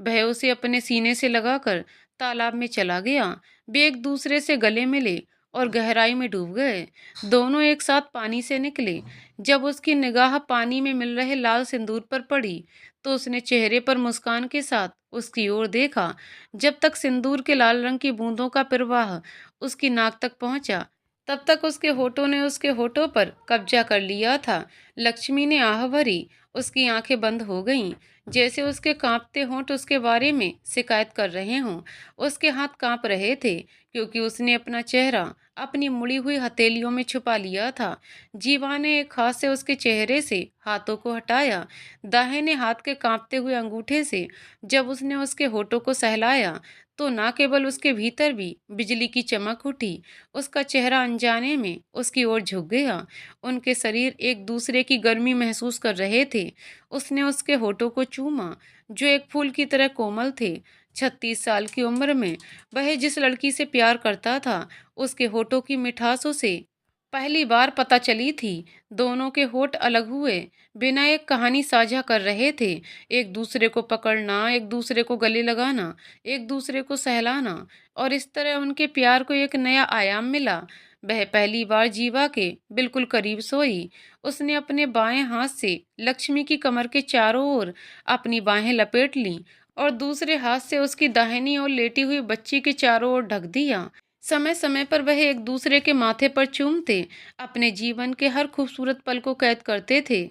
वह उसे अपने सीने से लगाकर तालाब में चला गया। वे एक दूसरे से गले मिले और गहराई में डूब गए। दोनों एक साथ पानी से निकले। जब उसकी निगाह पानी में मिल रहे लाल सिंदूर पर पड़ी तो उसने चेहरे पर मुस्कान के साथ उसकी ओर देखा। जब तक सिंदूर के लाल रंग की बूंदों का प्रवाह उसकी नाक तक पहुंचा, तब तक उसके होठों ने उसके होठों पर कब्जा कर लिया था। लक्ष्मी ने आह भरी। उसकी आंखें बंद हो गईं, जैसे उसके कांपते होंठ उसके बारे में शिकायत कर रहे हों। उसके हाथ कांप रहे थे क्योंकि उसने अपना चेहरा अपनी मुड़ी हुई हथेलियों में छुपा लिया था। जीवा ने एक हाथ से उसके चेहरे से हाथों को हटाया। दाहिने हाथ के कांपते हुए अंगूठे से जब उसने उसके होठों को सहलाया तो ना केवल उसके भीतर भी बिजली की चमक उठी, उसका चेहरा अनजाने में उसकी ओर झुक गया। उनके शरीर एक दूसरे की गर्मी महसूस कर रहे थे। उसने उसके होठों को चूमा, जो एक फूल की तरह कोमल थे। 36 साल की उम्र में वह जिस लड़की से प्यार करता था, उसके होठों की मिठास उसे पहली बार पता चली थी। दोनों के होठ अलग हुए, बिना एक कहानी साझा कर रहे थे। एक दूसरे को पकड़ना, एक दूसरे को गले लगाना, एक दूसरे को सहलाना, और इस तरह उनके प्यार को एक नया आयाम मिला। वह पहली बार जीवा के बिल्कुल करीब सोई। उसने अपने बाएं हाथ से लक्ष्मी की कमर के चारों ओर अपनी बाहें लपेट लीं और दूसरे हाथ से उसकी दाहिनी ओर लेटी हुई बच्ची के चारों ओर ढक दिया। समय समय पर वह एक दूसरे के माथे पर चूमते, अपने जीवन के हर खूबसूरत पल को कैद करते थे।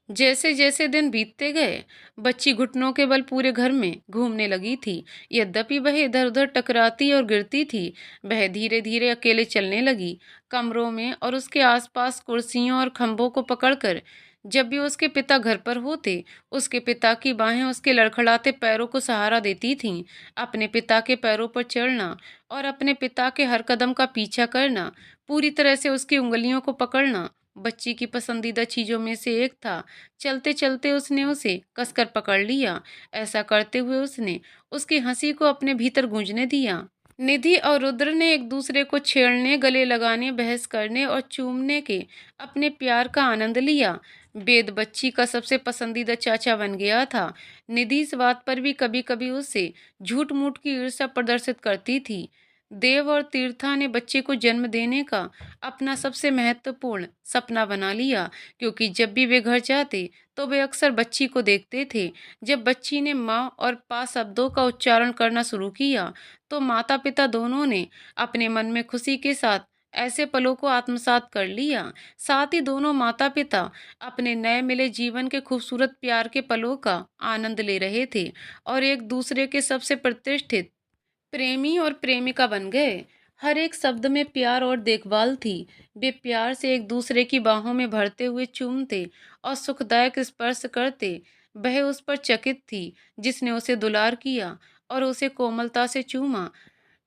जैसे जैसे दिन बीतते गए, बच्ची घुटनों के बल पूरे घर में घूमने लगी थी। यद्यपि वह इधर उधर टकराती और गिरती थी, वह धीरे धीरे अकेले चलने लगी, कमरों में और उसके आसपास कुर्सियों और खंभों को पकड़कर। जब भी उसके पिता घर पर होते, उसके पिता की बाहें उसके लड़खड़ाते पैरों को सहारा देती थीं। अपने पिता के पैरों पर चढ़ना और अपने पिता के हर कदम का पीछा करना, पूरी तरह से उसकी उंगलियों को पकड़ना, बच्ची की पसंदीदा चीजों में से एक था। चलते चलते उसने उसे कसकर पकड़ लिया। ऐसा करते हुए उसने उसकी हंसी को अपने भीतर गूंजने दिया। निधि और रुद्र ने एक दूसरे को छेड़ने, गले लगाने, बहस करने और चूमने के अपने प्यार का आनंद लिया। वेद बच्ची का सबसे पसंदीदा चाचा बन गया था। निधि इस बात पर भी कभी कभी उससे झूठ मूठ की ईर्ष्या प्रदर्शित करती थी। देव और तीर्था ने बच्चे को जन्म देने का अपना सबसे महत्वपूर्ण सपना बना लिया, क्योंकि जब भी वे घर जाते तो वे अक्सर बच्ची को देखते थे। जब बच्ची ने माँ और पा शब्दों का उच्चारण करना शुरू किया, तो माता पिता दोनों ने अपने मन में खुशी के साथ ऐसे पलों को आत्मसात कर लिया। साथ ही दोनों माता पिता अपने नए मिले जीवन के खूबसूरत प्यार के पलों का आनंद ले रहे थे और एक दूसरे के सबसे प्रतिष्ठित प्रेमी और प्रेमिका बन गए। हर एक शब्द में प्यार और देखभाल थी। वे प्यार से एक दूसरे की बाहों में भरते हुए चूमते और सुखदायक स्पर्श करते। वह उस पर चकित थी, जिसने उसे दुलार किया और उसे कोमलता से चूमा,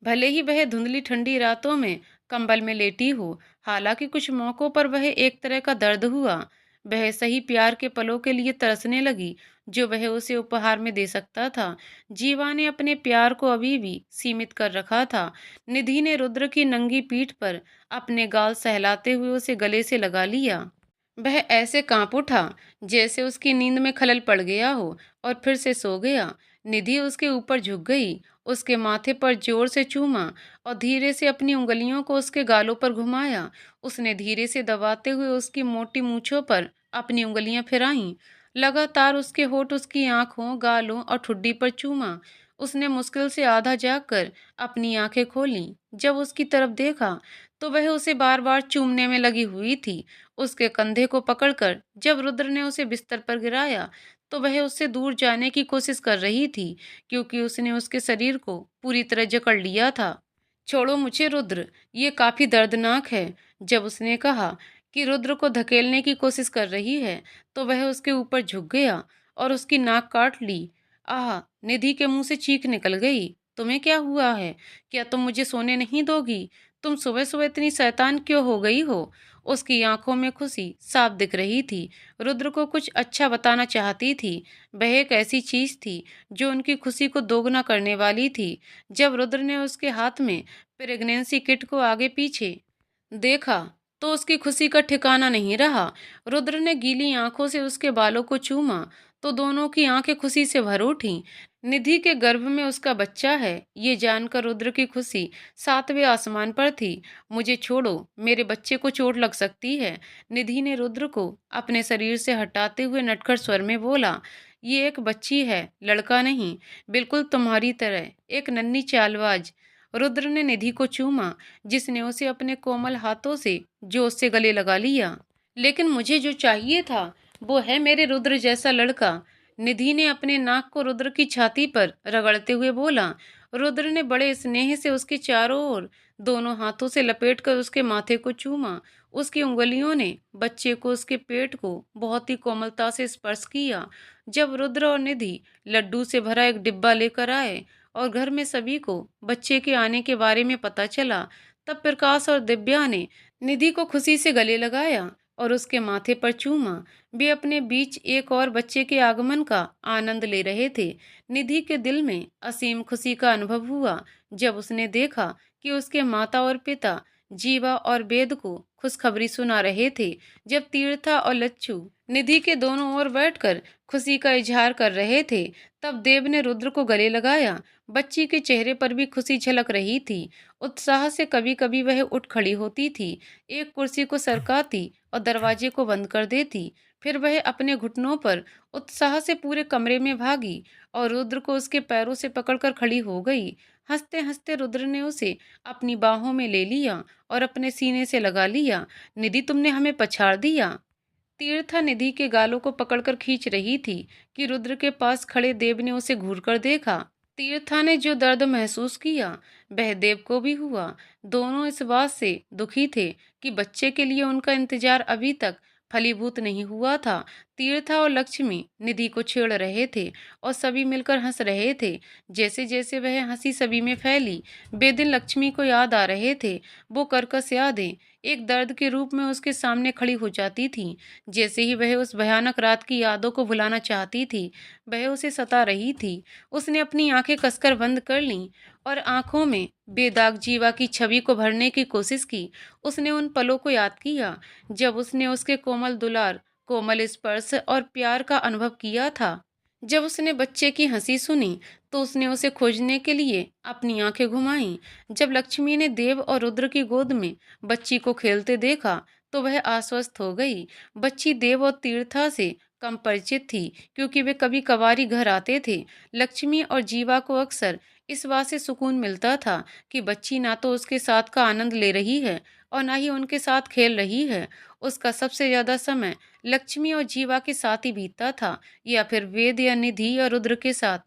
भले ही वह धुंधली ठंडी रातों में कंबल में लेटी हो। हालांकि कुछ मौकों पर वह एक तरह का दर्द हुआ। वह सही प्यार के पलों के लिए तरसने लगी, जो वह उसे उपहार में दे सकता था। जीवा ने अपने प्यार को अभी भी सीमित कर रखा था। निधि ने रुद्र की नंगी पीठ पर अपने गाल सहलाते हुए उसे गले से लगा लिया। वह ऐसे कांप उठा जैसे उसकी नींद में खलल पड़ गया हो, और फिर से सो गया। निधि उसके ऊपर झुक गई, उसके माथे पर जोर से चूमा और धीरे से अपनी उंगलियों को उसके गालों पर घुमाया। उसने धीरे से दबाते हुए उसकी मोटी मूंछों पर अपनी उंगलियां फिराईं। लगातार उसके होठ उसकी आंखों, गालों और ठुड्डी पर चूमा। उसने मुश्किल से आधा जाग कर अपनी आंखें खोलीं। जब उसकी तरफ देखा तो वह उसे बार बार चूमने में लगी हुई थी। उसके कंधे को पकड़कर जब रुद्र ने उसे बिस्तर पर गिराया, तो वह उससे दूर जाने की कोशिश कर रही थी, क्योंकि उसने उसके शरीर को पूरी तरह जकड़ लिया था। छोड़ो मुझे रुद्र, ये काफी दर्दनाक है। जब उसने कहा कि रुद्र को धकेलने की कोशिश कर रही है, तो वह उसके ऊपर झुक गया और उसकी नाक काट ली। आह! निधि के मुंह से चीख निकल गई। तुम्हें क्या हुआ है? क्या तुम मुझे सोने नहीं दोगी? तुम सुबह सुबह इतनी शैतान क्यों हो गई हो? उसकी आंखों में खुशी साफ दिख रही थी। रुद्र को कुछ अच्छा बताना चाहती थी। वह एक ऐसी चीज थी जो उनकी खुशी को दोगुना करने वाली थी। जब रुद्र ने उसके हाथ में प्रेगनेंसी किट को आगे पीछे देखा, तो उसकी खुशी का ठिकाना नहीं रहा। रुद्र ने गीली आंखों से उसके बालों को चूमा, तो दोनों की आंखें खुशी से भर उठीं। निधि के गर्भ में उसका बच्चा है, ये जानकर रुद्र की खुशी सातवें आसमान पर थी। मुझे छोड़ो, मेरे बच्चे को चोट लग सकती है। निधि ने रुद्र को अपने शरीर से हटाते हुए नटखट स्वर में बोला। ये एक बच्ची है, लड़का नहीं, बिल्कुल तुम्हारी तरह, एक नन्ही चालबाज। रुद्र ने निधि को चूमा, जिसने उसे अपने कोमल हाथों से जोश से गले लगा लिया। लेकिन मुझे जो चाहिए था वो है मेरे रुद्र जैसा लड़का। निधि ने अपने नाक को रुद्र की छाती पर रगड़ते हुए बोला। रुद्र ने बड़े स्नेह से उसके चारों ओर दोनों हाथों से लपेटकर उसके माथे को चूमा। उसकी उंगलियों ने बच्चे को, उसके पेट को बहुत ही कोमलता से स्पर्श किया। जब रुद्र और निधि लड्डू से भरा एक डिब्बा लेकर आए, और घर में सभी को बच्चे के आने के बारे में पता चला, तब प्रकाश और दिव्या ने निधि को खुशी से गले लगाया और उसके माथे पर चूमा। वे अपने बीच एक और बच्चे के आगमन का आनंद ले रहे थे। निधि के दिल में असीम खुशी का अनुभव हुआ जब उसने देखा कि उसके माता और पिता जीवा और वेद को खुशखबरी सुना रहे थे। जब तीर्था और लच्छू निधि के दोनों ओर बैठकर खुशी का इजहार कर रहे थे, तब देव ने रुद्र को गले लगाया। बच्ची के चेहरे पर भी खुशी झलक रही थी। उत्साह से कभी कभी वह उठ खड़ी होती थी, एक कुर्सी को सरकाती और दरवाजे को बंद कर देती। फिर वह अपने घुटनों पर उत्साह से पूरे कमरे में भागी और रुद्र को उसके पैरों से पकड़कर खड़ी हो गई। हंसते हंसते रुद्र ने उसे अपनी बाहों में ले लिया और अपने सीने से लगा लिया। निधि, तुमने हमें पछाड़ दिया। तीर्था निधि के गालों को पकड़कर खींच रही थी कि रुद्र के पास खड़े देव ने उसे घूरकर देखा। तीर्था ने जो दर्द महसूस किया वह देव को भी हुआ। दोनों इस बात से दुखी थे कि बच्चे के लिए उनका इंतजार अभी तक फलीभूत नहीं हुआ था। तीर्था और लक्ष्मी निधि को छेड़ रहे थे और सभी मिलकर हंस रहे थे। जैसे जैसे वह हंसी सभी में फैली, बेदिन लक्ष्मी को याद आ रहे थे। वो कर्कश यादें एक दर्द के रूप में उसके सामने खड़ी हो जाती थीं। जैसे ही वह उस भयानक रात की यादों को भुलाना चाहती थी, वह उसे सता रही थी। उसने अपनी आंखें कसकर बंद कर लीं और आंखों में बेदाग जीवा की छवि को भरने की कोशिश की। उसने उन पलों को याद किया जब उसने उसके कोमल दुलार, कोमल स्पर्श और प्यार का अनुभव किया था। जब उसने बच्चे की हंसी सुनी तो उसने उसे खोजने के लिए अपनी आंखें घुमाईं। जब लक्ष्मी ने देव और रुद्र की गोद में बच्ची को खेलते देखा तो वह आश्वस्त हो गई। बच्ची देव और तीर्था से कम परिचित थी क्योंकि वे कभी कभार घर आते थे। लक्ष्मी और जीवा को अक्सर इस बात से सुकून मिलता था कि बच्ची ना तो उसके साथ का आनंद ले रही है और ना ही उनके साथ खेल रही है। उसका सबसे ज्यादा समय लक्ष्मी और जीवा के साथ ही बीतता था, या फिर वेद या निधि या रुद्र के साथ।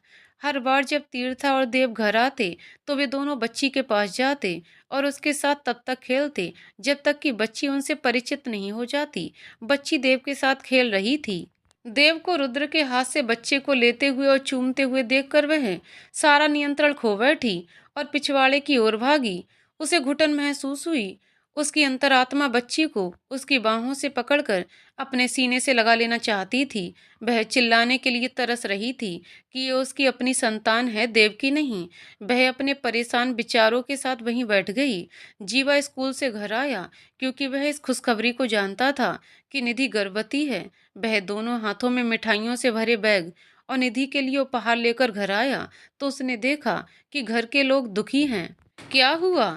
हर बार जब तीर्था और देव घर आते तो वे दोनों बच्ची के पास जाते और उसके साथ तब तक खेलते जब तक कि बच्ची उनसे परिचित नहीं हो जाती। बच्ची देव के साथ खेल रही थी। देव को रुद्र के हाथ से बच्चे को लेते हुए और चूमते हुए देखकर वह सारा नियंत्रण खो बैठी और पिछवाड़े की ओर भागी। उसे घुटन महसूस हुई। उसकी अंतरात्मा बच्ची को उसकी बाहों से पकड़कर अपने सीने से लगा लेना चाहती थी। वह चिल्लाने के लिए तरस रही थी कि ये उसकी अपनी संतान है, देव की नहीं। वह अपने परेशान विचारों के साथ वहीं बैठ गई। जीवा स्कूल से घर आया क्योंकि वह इस खुशखबरी को जानता था कि निधि गर्भवती है। वह दोनों हाथों में मिठाइयों से भरे बैग और निधि के लिए उपहार लेकर घर आया तो उसने देखा कि घर के लोग दुखी हैं। क्या हुआ?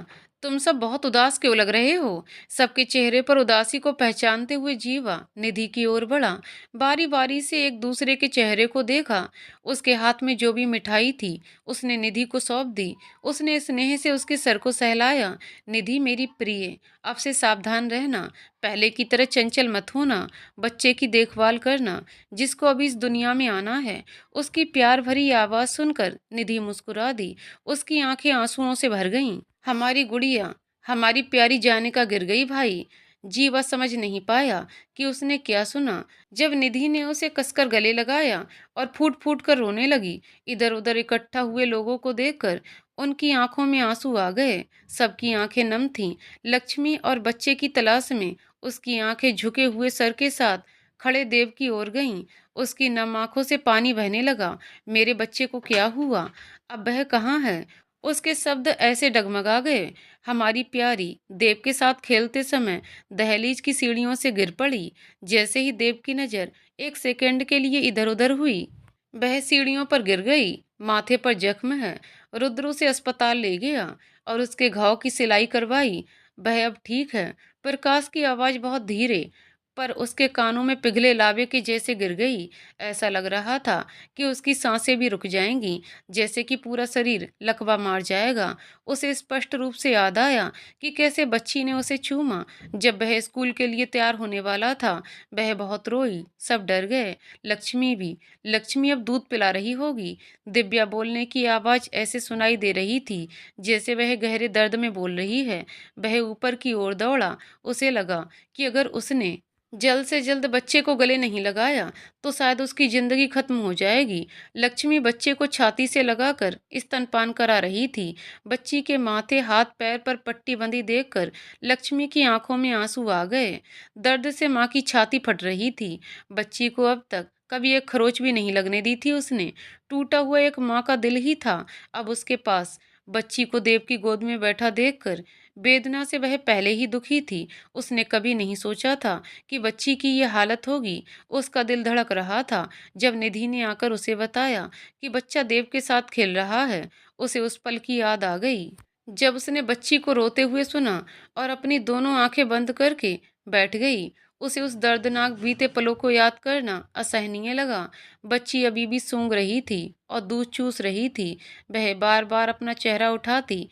तुम सब बहुत उदास क्यों लग रहे हो? सबके चेहरे पर उदासी को पहचानते हुए जीवा निधि की ओर बढ़ा। बारी बारी से एक दूसरे के चेहरे को देखा। उसके हाथ में जो भी मिठाई थी उसने निधि को सौंप दी। उसने स्नेह से उसके सर को सहलाया। निधि मेरी प्रिय, अब से सावधान रहना। पहले की तरह चंचल मत होना। बच्चे की देखभाल करना, जिसको अभी इस दुनिया में आना है। उसकी प्यार भरी आवाज सुनकर निधि मुस्कुरा दी। उसकी आंखें आंसुओं से भर गईं। हमारी गुड़िया, हमारी प्यारी जानिका गिर गई भाई। जीवा समझ नहीं पाया कि उसने क्या सुना। जब निधि ने उसे कसकर गले लगाया और फूट फूट कर रोने लगी, इधर उधर इकट्ठा हुए लोगों को देखकर उनकी आंखों में आंसू आ गए। सबकी आंखें नम थीं। लक्ष्मी और बच्चे की तलाश में उसकी आंखें झुके हुए सर के साथ खड़े देव की ओर गईं। उसकी नम आंखों से पानी बहने लगा। मेरे बच्चे को क्या हुआ? अब वह कहाँ है? उसके शब्द ऐसे डगमगा गए। हमारी प्यारी देव के साथ खेलते समय दहलीज की सीढ़ियों से गिर पड़ी। जैसे ही देव की नजर एक सेकंड के लिए इधर उधर हुई, वह सीढ़ियों पर गिर गई। माथे पर जख्म है। रुद्र उसे अस्पताल ले गया और उसके घाव की सिलाई करवाई। वह अब ठीक है। प्रकाश की आवाज बहुत धीरे पर उसके कानों में पिघले लावे के जैसे गिर गई। ऐसा लग रहा था कि उसकी सांसें भी रुक जाएंगी, जैसे कि पूरा शरीर लकवा मार जाएगा। उसे स्पष्ट रूप से याद आया कि कैसे बच्ची ने उसे चूमा जब वह स्कूल के लिए तैयार होने वाला था। वह बहुत रोई। सब डर गए, लक्ष्मी भी। लक्ष्मी अब दूध पिला रही होगी। दिव्या बोलने की आवाज ऐसे सुनाई दे रही थी जैसे वह गहरे दर्द में बोल रही है। वह ऊपर की ओर दौड़ा। उसे लगा कि अगर उसने जल्द से जल्द बच्चे को गले नहीं लगाया तो शायद उसकी जिंदगी खत्म हो जाएगी। लक्ष्मी बच्चे को छाती से लगाकर स्तनपान करा रही थी। बच्ची के माथे हाथ पैर पर पट्टी बंधी देखकर लक्ष्मी की आंखों में आंसू आ गए। दर्द से माँ की छाती फट रही थी। बच्ची को अब तक कभी एक खरोच भी नहीं लगने दी थी उसने। टूटा हुआ एक माँ का दिल ही था अब उसके पास। बच्ची को देव की गोद में बैठा देखकर वेदना से वह पहले ही दुखी थी। उसने कभी नहीं सोचा था कि बच्ची की ये हालत होगी। उसका दिल धड़क रहा था जब निधि ने आकर उसे बताया कि बच्चा देव के साथ खेल रहा है। उसे उस पल की याद आ गई जब उसने बच्ची को रोते हुए सुना और अपनी दोनों आंखें बंद करके बैठ गई। उसे उस दर्दनाक बीते पलों को याद करना असहनीय लगा। बच्ची अभी भी सूंघ रही थी और दूध चूस रही थी। वह बार बार अपना चेहरा उठाती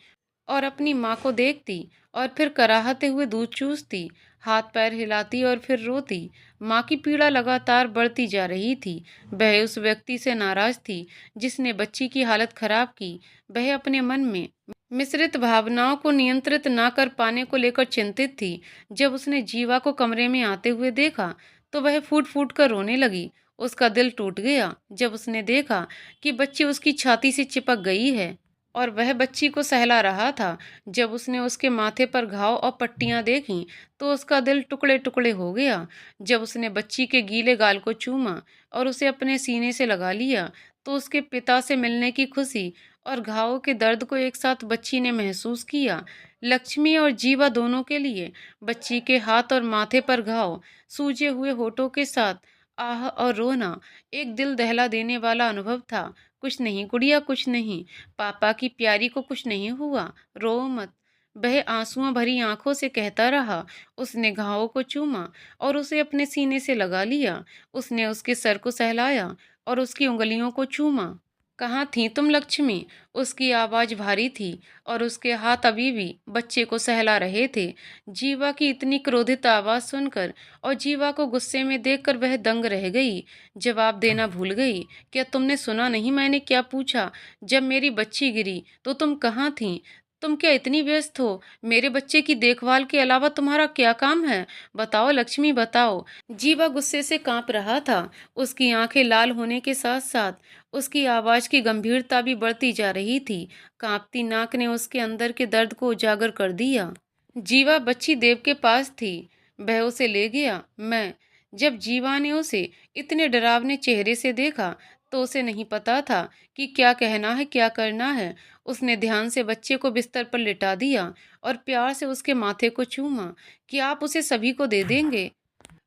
और अपनी माँ को देखती और फिर कराहते हुए दूध चूसती, हाथ पैर हिलाती और फिर रोती। माँ की पीड़ा लगातार बढ़ती जा रही थी। वह उस व्यक्ति से नाराज थी जिसने बच्ची की हालत खराब की। वह अपने मन में मिश्रित भावनाओं को नियंत्रित ना कर पाने को लेकर चिंतित थी। जब उसने जीवा को कमरे में आते हुए देखा तो वह फूट फूट कर रोने लगी। उसका दिल टूट गया जब उसने देखा कि बच्ची उसकी छाती से चिपक गई है और वह बच्ची को सहला रहा था। जब उसने उसके माथे पर घाव और पट्टियां देखीं तो उसका दिल टुकड़े टुकड़े हो गया। जब उसने बच्ची के गीले गाल को चूमा और उसे अपने सीने से लगा लिया तो उसके पिता से मिलने की खुशी और घावों के दर्द को एक साथ बच्ची ने महसूस किया। लक्ष्मी और जीवा दोनों के लिए बच्ची के हाथ और माथे पर घाव, सूजे हुए होठों के साथ आह और रोना एक दिल दहला देने वाला अनुभव था। कुछ नहीं गुड़िया, कुछ नहीं, पापा की प्यारी को कुछ नहीं हुआ, रो मत, वह आंसुओं भरी आंखों से कहता रहा। उसने घावों को चूमा और उसे अपने सीने से लगा लिया। उसने उसके सर को सहलाया और उसकी उंगलियों को चूमा। कहाँ थी तुम लक्ष्मी? उसकी आवाज भारी थी और उसके हाथ अभी भी बच्चे को सहला रहे थे। जीवा की इतनी क्रोधित आवाज सुनकर और जीवा को गुस्से में देखकर वह दंग रह गई। जवाब देना भूल गई। क्या तुमने सुना नहीं मैंने क्या पूछा? जब मेरी बच्ची गिरी तो तुम कहाँ थी? तुम क्या इतनी व्यस्त हो? मेरे बच्चे की देखभाल के अलावा तुम्हारा क्या काम है? बताओ लक्ष्मी, बताओ। जीवा गुस्से से कांप रहा था। उसकी आंखें लाल होने के साथ साथ उसकी आवाज की गंभीरता भी बढ़ती जा रही थी। कांपती नाक ने उसके अंदर के दर्द को उजागर कर दिया। जीवा बच्ची देव के पास थी। वह उसे ले गया। मैं जब जीवा ने उसे इतने डरावने चेहरे से देखा तो उसे नहीं पता था कि क्या कहना है, क्या करना है। उसने ध्यान से बच्चे को बिस्तर पर लिटा दिया और प्यार से उसके माथे को चूमा कि आप उसे सभी को दे देंगे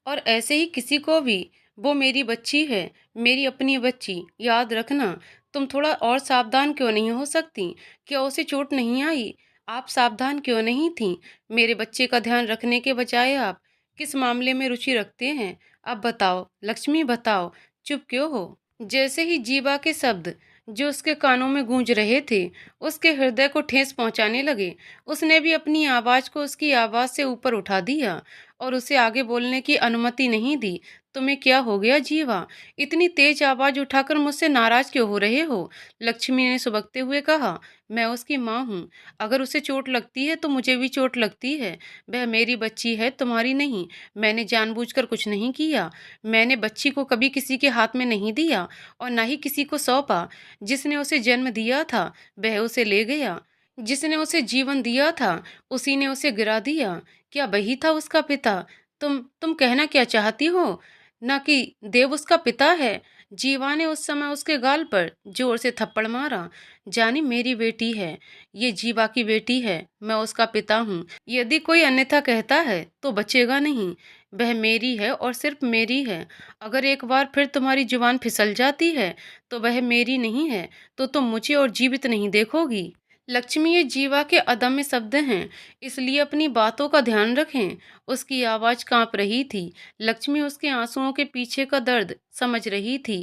और ऐसे ही किसी को भी। वो मेरी बच्ची है, मेरी अपनी बच्ची, याद रखना। तुम थोड़ा और सावधान क्यों नहीं हो सकती? क्या उसे चोट नहीं आई? आप सावधान क्यों नहीं थीं? मेरे बच्चे का ध्यान रखने के बजाय आप किस मामले में रुचि रखते हैं? अब बताओ लक्ष्मी, बताओ। चुप क्यों हो? जैसे ही जीवा के शब्द जो उसके कानों में गूंज रहे थे उसके हृदय को ठेस पहुंचाने लगे, उसने भी अपनी आवाज को उसकी आवाज से ऊपर उठा दिया और उसे आगे बोलने की अनुमति नहीं दी। तुम्हें क्या हो गया जीवा? इतनी तेज आवाज उठाकर मुझसे नाराज क्यों हो रहे हो? लक्ष्मी ने सुबकते हुए कहा। मैं उसकी माँ हूँ। अगर उसे चोट लगती है तो मुझे भी चोट लगती है। वह मेरी बच्ची है, तुम्हारी नहीं। मैंने जानबूझकर कुछ नहीं किया। मैंने बच्ची को कभी किसी के हाथ में नहीं दिया और ना ही किसी को सौंपा। जिसने उसे जन्म दिया था वह उसे ले गया। जिसने उसे जीवन दिया था उसी ने उसे गिरा दिया। क्या वही था उसका पिता? तुम कहना क्या चाहती हो? ना कि देव उसका पिता है? जीवा ने उस समय उसके गाल पर जोर से थप्पड़ मारा। जानी, मेरी बेटी है, ये जीवा की बेटी है, मैं उसका पिता हूँ। यदि कोई अन्यथा कहता है तो बचेगा नहीं। वह मेरी है और सिर्फ मेरी है। अगर एक बार फिर तुम्हारी जुबान फिसल जाती है तो वह मेरी नहीं है तो तुम मुझे और जीवित नहीं देखोगी। लक्ष्मी, ये जीवा के अदम्य शब्द हैं, इसलिए अपनी बातों का ध्यान रखें। उसकी आवाज कांप रही थी। लक्ष्मी उसके आंसुओं के पीछे का दर्द समझ रही थी।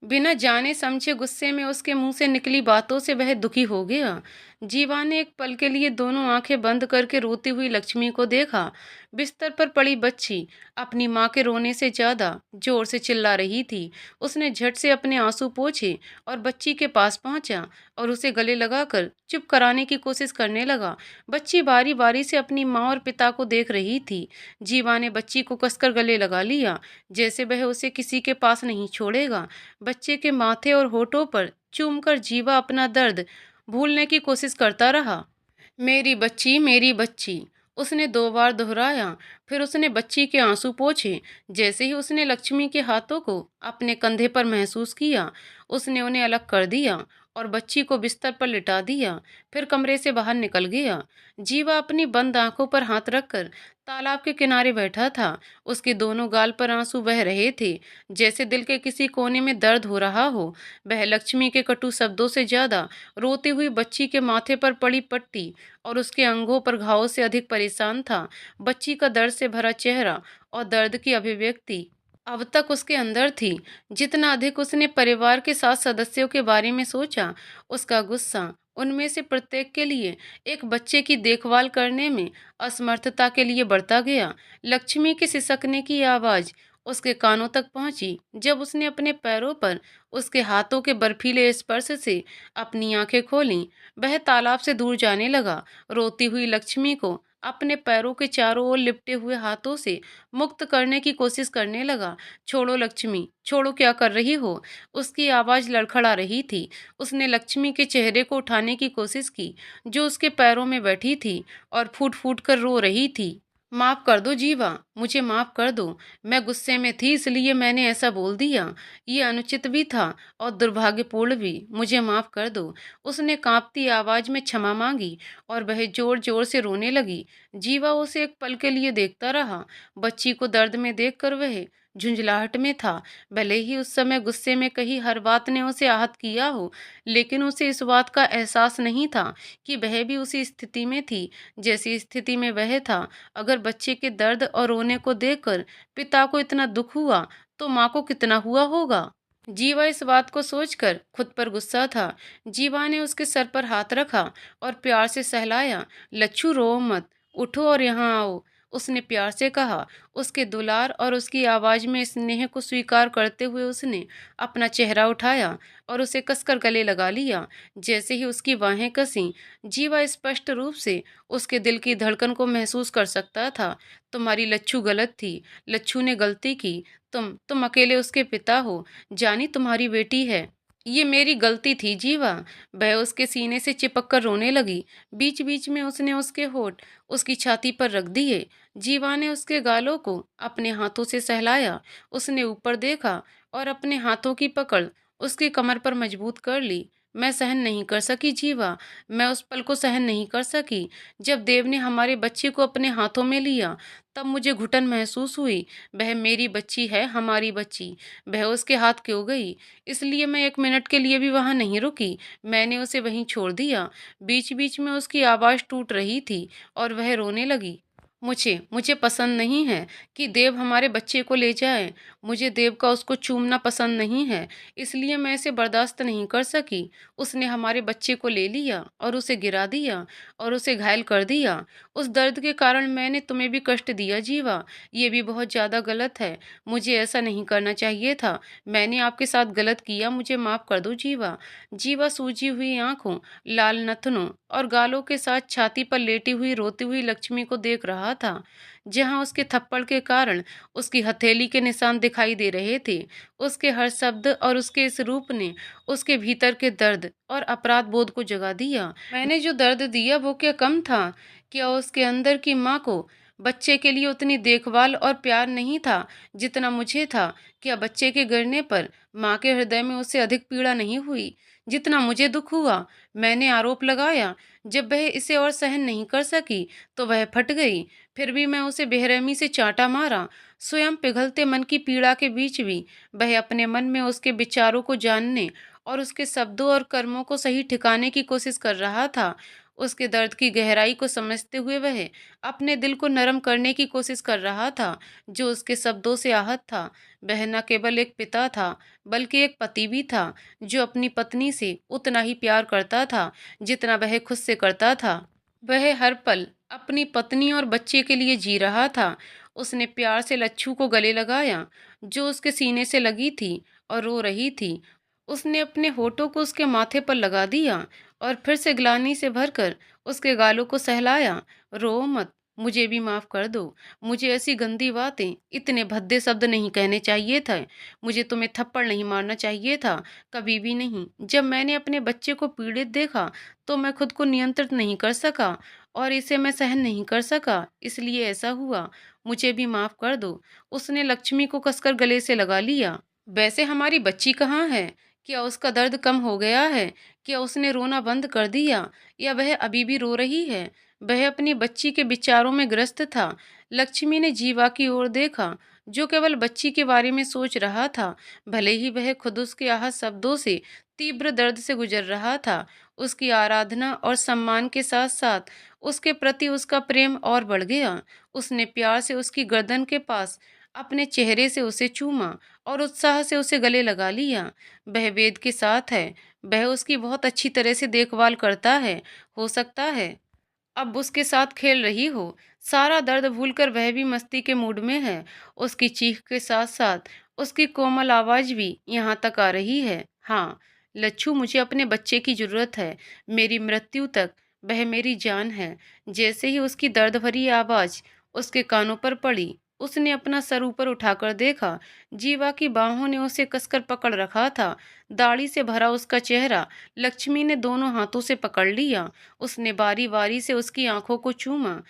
बिना जाने समझे गुस्से में उसके मुंह से निकली बातों से वह दुखी हो गया। जीवा ने एक पल के लिए दोनों आंखें बंद करके रोती हुई लक्ष्मी को देखा। बिस्तर पर पड़ी बच्ची अपनी माँ के रोने से ज्यादा जोर से चिल्ला रही थी। उसने झट से अपने आंसू पोंछे और बच्ची के पास पहुंचा और उसे गले लगाकर चुप कराने की कोशिश करने लगा। बच्ची बारी बारी से अपनी माँ और पिता को देख रही थी। जीवा ने बच्ची को कसकर गले लगा लिया, जैसे वह उसे किसी के पास नहीं छोड़ेगा। बच्चे के माथे और होठों पर चूमकर जीवा अपना दर्द भूलने की कोशिश करता रहा। मेरी बच्ची, मेरी बच्ची, उसने 2 बार दोहराया। फिर उसने बच्ची के आंसू पोंछे। जैसे ही उसने लक्ष्मी के हाथों को अपने कंधे पर महसूस किया, उसने उन्हें अलग कर दिया और बच्ची को बिस्तर पर लिटा दिया। फिर कमरे से बाहर निकल गया। जीवा अपनी बंद आंखों पर हाथ रखकर तालाब के किनारे बैठा था। उसके दोनों गाल पर आंसू बह रहे थे, जैसे दिल के किसी कोने में दर्द हो रहा हो। वह लक्ष्मी के कटु शब्दों से ज्यादा रोती हुई बच्ची के माथे पर पड़ी पट्टी और उसके अंगों पर घावों से अधिक परेशान था। बच्ची का दर्द से भरा चेहरा और दर्द की अभिव्यक्ति अब तक उसके अंदर थी। जितना अधिक उसने परिवार के 7 सदस्यों के बारे में सोचा, उसका गुस्सा उनमें से प्रत्येक के लिए एक बच्चे की देखभाल करने में असमर्थता के लिए बढ़ता गया। लक्ष्मी के सिसकने की आवाज उसके कानों तक पहुंची जब उसने अपने पैरों पर उसके हाथों के बर्फीले स्पर्श से अपनी आंखें खोलीं। वह तालाब से दूर जाने लगा, रोती हुई लक्ष्मी को अपने पैरों के चारों ओर लिपटे हुए हाथों से मुक्त करने की कोशिश करने लगा। छोड़ो लक्ष्मी, छोड़ो, क्या कर रही हो? उसकी आवाज लड़खड़ा रही थी। उसने लक्ष्मी के चेहरे को उठाने की कोशिश की, जो उसके पैरों में बैठी थी और फूट फूट कर रो रही थी। माफ कर दो जीवा, मुझे माफ कर दो। मैं गुस्से में थी, इसलिए मैंने ऐसा बोल दिया। ये अनुचित भी था और दुर्भाग्यपूर्ण भी। मुझे माफ कर दो। उसने कांपती आवाज में क्षमा मांगी और वह जोर जोर से रोने लगी। जीवा उसे एक पल के लिए देखता रहा। बच्ची को दर्द में देखकर वह झुंझलाहट में था। भले ही उस समय गुस्से में कही हर बात ने उसे आहत किया हो, लेकिन उसे इस बात का एहसास नहीं था कि वह भी उसी स्थिति में थी जैसी स्थिति में वह था। अगर बच्चे के दर्द और रोने को देखकर पिता को इतना दुख हुआ, तो माँ को कितना हुआ होगा। जीवा इस बात को सोचकर खुद पर गुस्सा था। जीवा ने उसके सर पर हाथ रखा और प्यार से सहलाया। लच्छू, रो मत, उठो और यहाँ आओ, उसने प्यार से कहा। उसके दुलार और उसकी आवाज में स्नेह को स्वीकार करते हुए उसने अपना चेहरा उठाया और उसे कसकर गले लगा लिया। जैसे ही उसकी बाहें कसी, जीवा स्पष्ट रूप से उसके दिल की धड़कन को महसूस कर सकता था। तुम्हारी लच्छू गलत थी। लच्छू ने गलती की। तुम अकेले उसके पिता हो। जानी तुम्हारी बेटी है। ये मेरी गलती थी जीवा। वह उसके सीने से चिपक कर रोने लगी। बीच बीच में उसने उसके होठ उसकी छाती पर रख दिए। जीवा ने उसके गालों को अपने हाथों से सहलाया। उसने ऊपर देखा और अपने हाथों की पकड़ उसकी कमर पर मजबूत कर ली। मैं सहन नहीं कर सकी जीवा। मैं उस पल को सहन नहीं कर सकी जब देव ने हमारे बच्चे को अपने हाथों में लिया। तब मुझे घुटन महसूस हुई। वह मेरी बच्ची है, हमारी बच्ची। वह उसके हाथ क्यों गई? इसलिए मैं 1 मिनट के लिए भी वहां नहीं रुकी। मैंने उसे वहीं छोड़ दिया। बीच बीच में उसकी आवाज टूट रही थी और वह रोने लगी। मुझे मुझे पसंद नहीं है कि देव हमारे बच्चे को ले जाए। मुझे देव का उसको चूमना पसंद नहीं है, इसलिए मैं इसे बर्दाश्त नहीं कर सकी। उसने हमारे बच्चे को ले लिया और उसे गिरा दिया और उसे घायल कर दिया। उस दर्द के कारण मैंने तुम्हें भी कष्ट दिया जीवा। ये भी बहुत ज़्यादा गलत है। मुझे ऐसा नहीं करना चाहिए था। मैंने आपके साथ गलत किया, मुझे माफ़ कर दो जीवा। जीवा सूजी हुई आंखों, लाल नथनों और गालों के साथ छाती पर लेटी हुई रोती हुई लक्ष्मी को देख रहा था, जहां उसके थप्पड़ के कारण उसकी हथेली के निशान दिखाई दे रहे थे। उसके हर शब्द और उसके इस रूप ने उसके भीतर के दर्द और अपराध बोध को जगा दिया। मैंने जो दर्द दिया वो क्या कम था? क्या उसके अंदर की माँ को बच्चे के लिए उतनी देखभाल और प्यार नहीं था जितना मुझे था? क्या बच्चे के गिरने पर माँ के हृदय में उससे अधिक पीड़ा नहीं हुई जितना मुझे दुख हुआ? मैंने आरोप लगाया। जब वह इसे और सहन नहीं कर सकी तो वह फट गई। फिर भी मैं उसे बेरहमी से चांटा मारा। स्वयं पिघलते मन की पीड़ा के बीच भी वह अपने मन में उसके विचारों को जानने और उसके शब्दों और कर्मों को सही ठिकाने की कोशिश कर रहा था। उसके दर्द की गहराई को समझते हुए वह अपने दिल को नरम करने की कोशिश कर रहा था, जो उसके शब्दों से आहत था। वह न केवल एक पिता था, बल्कि एक पति भी था, जो अपनी पत्नी से उतना ही प्यार करता था जितना वह खुद से करता था। वह हर पल अपनी पत्नी और बच्चे के लिए जी रहा था। उसने प्यार से लच्छू को गले लगाया, जो उसके सीने से लगी थी और रो रही थी। उसने अपने होठों को उसके माथे पर लगा दिया और फिर से ग्लानि से भरकर उसके गालों को सहलाया। रो मत, मुझे भी माफ कर दो। मुझे ऐसी गंदी बातें, इतने भद्दे शब्द नहीं कहने चाहिए थे। मुझे तुम्हें थप्पड़ नहीं मारना चाहिए था, कभी भी नहीं। जब मैंने अपने बच्चे को पीड़ित देखा तो मैं खुद को नियंत्रित नहीं कर सका और इसे मैं सहन नहीं कर सका, इसलिए ऐसा हुआ। मुझे भी माफ कर दो। उसने लक्ष्मी को कसकर गले से लगा लिया। वैसे हमारी बच्ची कहाँ है? क्या उसका दर्द कम हो गया है? क्या उसने रोना बंद कर दिया या वह अभी भी रो रही है? वह अपनी बच्ची के विचारों में ग्रस्त था। लक्ष्मी ने जीवा की ओर देखा, जो केवल बच्ची के बारे में सोच रहा था। भले ही वह खुद उसके आहत शब्दों से तीव्र दर्द से गुजर रहा था, उसकी आराधना और सम्मान के साथ साथ उसके प्रति उसका प्रेम और बढ़ गया। उसने प्यार से उसकी गर्दन के पास अपने चेहरे से उसे चूमा और उत्साह से उसे गले लगा लिया। वह वेद के साथ है, वह उसकी बहुत अच्छी तरह से देखभाल करता है। हो सकता है अब उसके साथ खेल रही हो। सारा दर्द भूलकर वह भी मस्ती के मूड में है। उसकी चीख के साथ साथ उसकी कोमल आवाज भी यहाँ तक आ रही है। हाँ लच्छू, मुझे अपने बच्चे की जरूरत है, मेरी मृत्यु तक। वह मेरी जान है। जैसे ही उसकी दर्द भरी आवाज उसके कानों पर पड़ी, उसने अपना सर ऊपर उठाकर देखा। जीवा की बाहों ने उसे कसकर पकड़ रखा था। दाढ़ी से भरा उसका चेहरा लक्ष्मी ने दोनों हाथों से पकड़ लिया। उसने बारी बारी से उसकी आंखों को चूमा।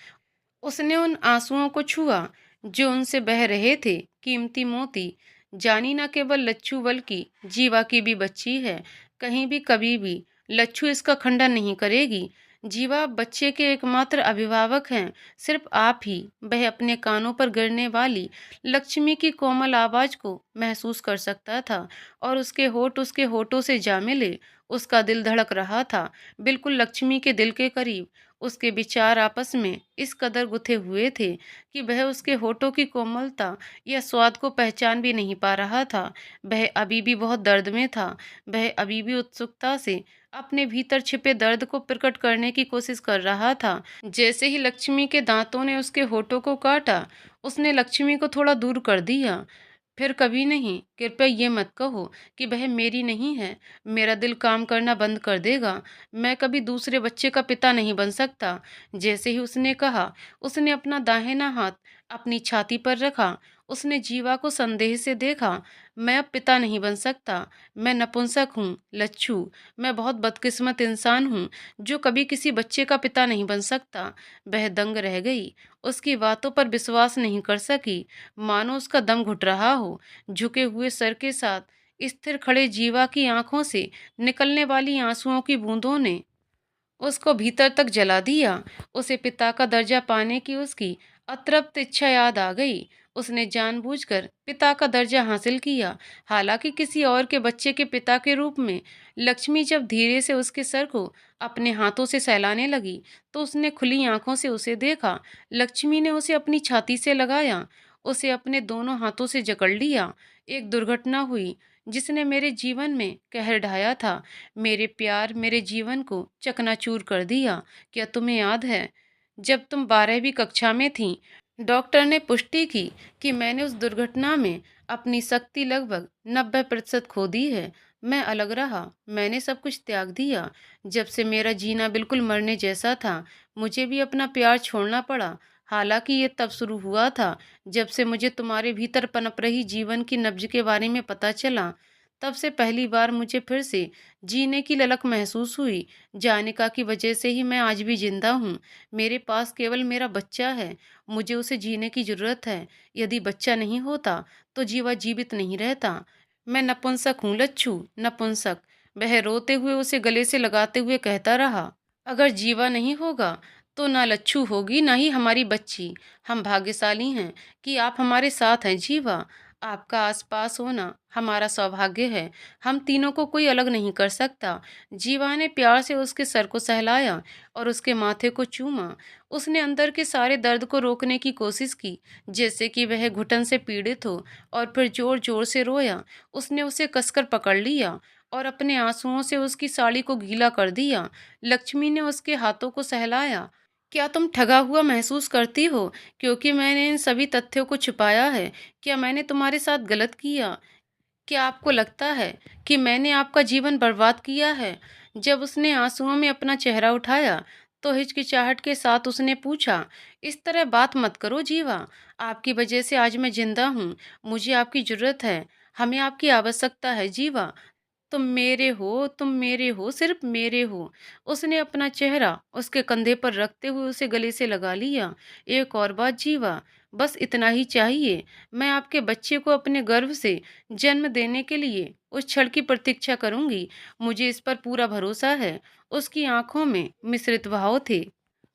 उसने उन आंसुओं को छुआ जो उनसे बह रहे थे। कीमती मोती, जानी न केवल लच्छू बल्कि जीवा की भी बच्ची है। कहीं भी कभी भी लच्छू इसका खंडन नहीं करेगी। जीवा बच्चे के एकमात्र अभिभावक हैं, सिर्फ आप ही। वह अपने कानों पर गिरने वाली लक्ष्मी की कोमल आवाज को महसूस कर सकता था और उसके होठ उसके होठों से जा मिले। उसका दिल धड़क रहा था, बिल्कुल लक्ष्मी के दिल के करीब। उसके विचार आपस में इस कदर गुथे हुए थे कि वह उसके होठों की कोमलता या स्वाद को पहचान भी नहीं पा रहा था। वह अभी भी बहुत दर्द में था। वह अभी भी उत्सुकता से अपने भीतर छिपे दर्द को प्रकट करने की कोशिश कर रहा था। जैसे ही लक्ष्मी के दांतों ने उसके होठों को काटा, उसने लक्ष्मी को थोड़ा दूर कर दिया। फिर कभी नहीं, कृपया ये मत कहो कि वह मेरी नहीं है। मेरा दिल काम करना बंद कर देगा। मैं कभी दूसरे बच्चे का पिता नहीं बन सकता। जैसे ही उसने कहा, उसने अपना दाहिना हाथ अपनी छाती पर रखा। उसने जीवा को संदेह से देखा। मैं अब पिता नहीं बन सकता। मैं नपुंसक हूँ लच्छू। मैं बहुत बदकिस्मत इंसान हूँ, जो कभी किसी बच्चे का पिता नहीं बन सकता। वह दंग रह गई, उसकी बातों पर विश्वास नहीं कर सकी, मानो उसका दम घुट रहा हो। झुके हुए सर के साथ स्थिर खड़े जीवा की आंखों से निकलने वाली आंसुओं की बूंदों ने उसको भीतर तक जला दिया। उसे पिता का दर्जा पाने की उसकी अतृप्त इच्छा याद आ गई। उसने जानबूझकर पिता का दर्जा हासिल किया, हालांकि किसी और के बच्चे के पिता के रूप में। लक्ष्मी जब धीरे से उसके सर को अपने हाथों से सहलाने लगी, तो उसने खुली आंखों से उसे देखा। लक्ष्मी ने उसे अपनी छाती से लगाया, उसे अपने दोनों हाथों से जकड़ लिया। एक दुर्घटना हुई जिसने मेरे जीवन में कहर ढाया था, मेरे प्यार, मेरे जीवन को चकनाचूर कर दिया। क्या तुम्हें याद है, जब तुम 12वीं कक्षा में थीं, डॉक्टर ने पुष्टि की कि मैंने उस दुर्घटना में अपनी शक्ति लगभग 90% खो दी है। मैं अलग रहा, मैंने सब कुछ त्याग दिया। जब से मेरा जीना बिल्कुल मरने जैसा था, मुझे भी अपना प्यार छोड़ना पड़ा। हालांकि ये तब शुरू हुआ था जब से मुझे तुम्हारे भीतर पनप रही जीवन की नब्ज के बारे में पता चला। तब से पहली बार मुझे फिर से जीने की ललक महसूस हुई। जानिका की वजह से ही मैं आज भी जिंदा हूँ। मेरे पास केवल मेरा बच्चा है, मुझे उसे जीने की जरूरत है। यदि बच्चा नहीं होता तो जीवा जीवित नहीं रहता। मैं नपुंसक हूँ लच्छू, नपुंसक। वह रोते हुए उसे गले से लगाते हुए कहता रहा। अगर जीवा नहीं होगा तो ना लच्छू होगी, ना ही हमारी बच्ची। हम भाग्यशाली हैं कि आप हमारे साथ हैं जीवा। आपका आसपास होना हमारा सौभाग्य है। हम तीनों को कोई अलग नहीं कर सकता। जीवा ने प्यार से उसके सर को सहलाया और उसके माथे को चूमा। उसने अंदर के सारे दर्द को रोकने की कोशिश की, जैसे कि वह घुटन से पीड़ित हो, और फिर जोर जोर से रोया। उसने उसे कसकर पकड़ लिया और अपने आंसुओं से उसकी साड़ी को गीला कर दिया। लक्ष्मी ने उसके हाथों को सहलाया। क्या तुम ठगा हुआ महसूस करती हो क्योंकि मैंने इन सभी तथ्यों को छुपाया है? क्या मैंने तुम्हारे साथ गलत किया? क्या आपको लगता है कि मैंने आपका जीवन बर्बाद किया है? जब उसने आंसुओं में अपना चेहरा उठाया, तो हिचकिचाहट के साथ उसने पूछा, इस तरह बात मत करो जीवा। आपकी वजह से आज मैं जिंदा हूँ। मुझे आपकी जरूरत है। हमें आपकी आवश्यकता है जीवा। तुम मेरे हो, सिर्फ मेरे हो। उसने अपना चेहरा उसके कंधे पर रखते हुए उसे गले से लगा लिया। एक और बात जीवा, बस इतना ही चाहिए। मैं आपके बच्चे को अपने गर्भ से जन्म देने के लिए उस क्षण की प्रतीक्षा करूंगी। मुझे इस पर पूरा भरोसा है। उसकी आंखों में मिश्रित भाव थे,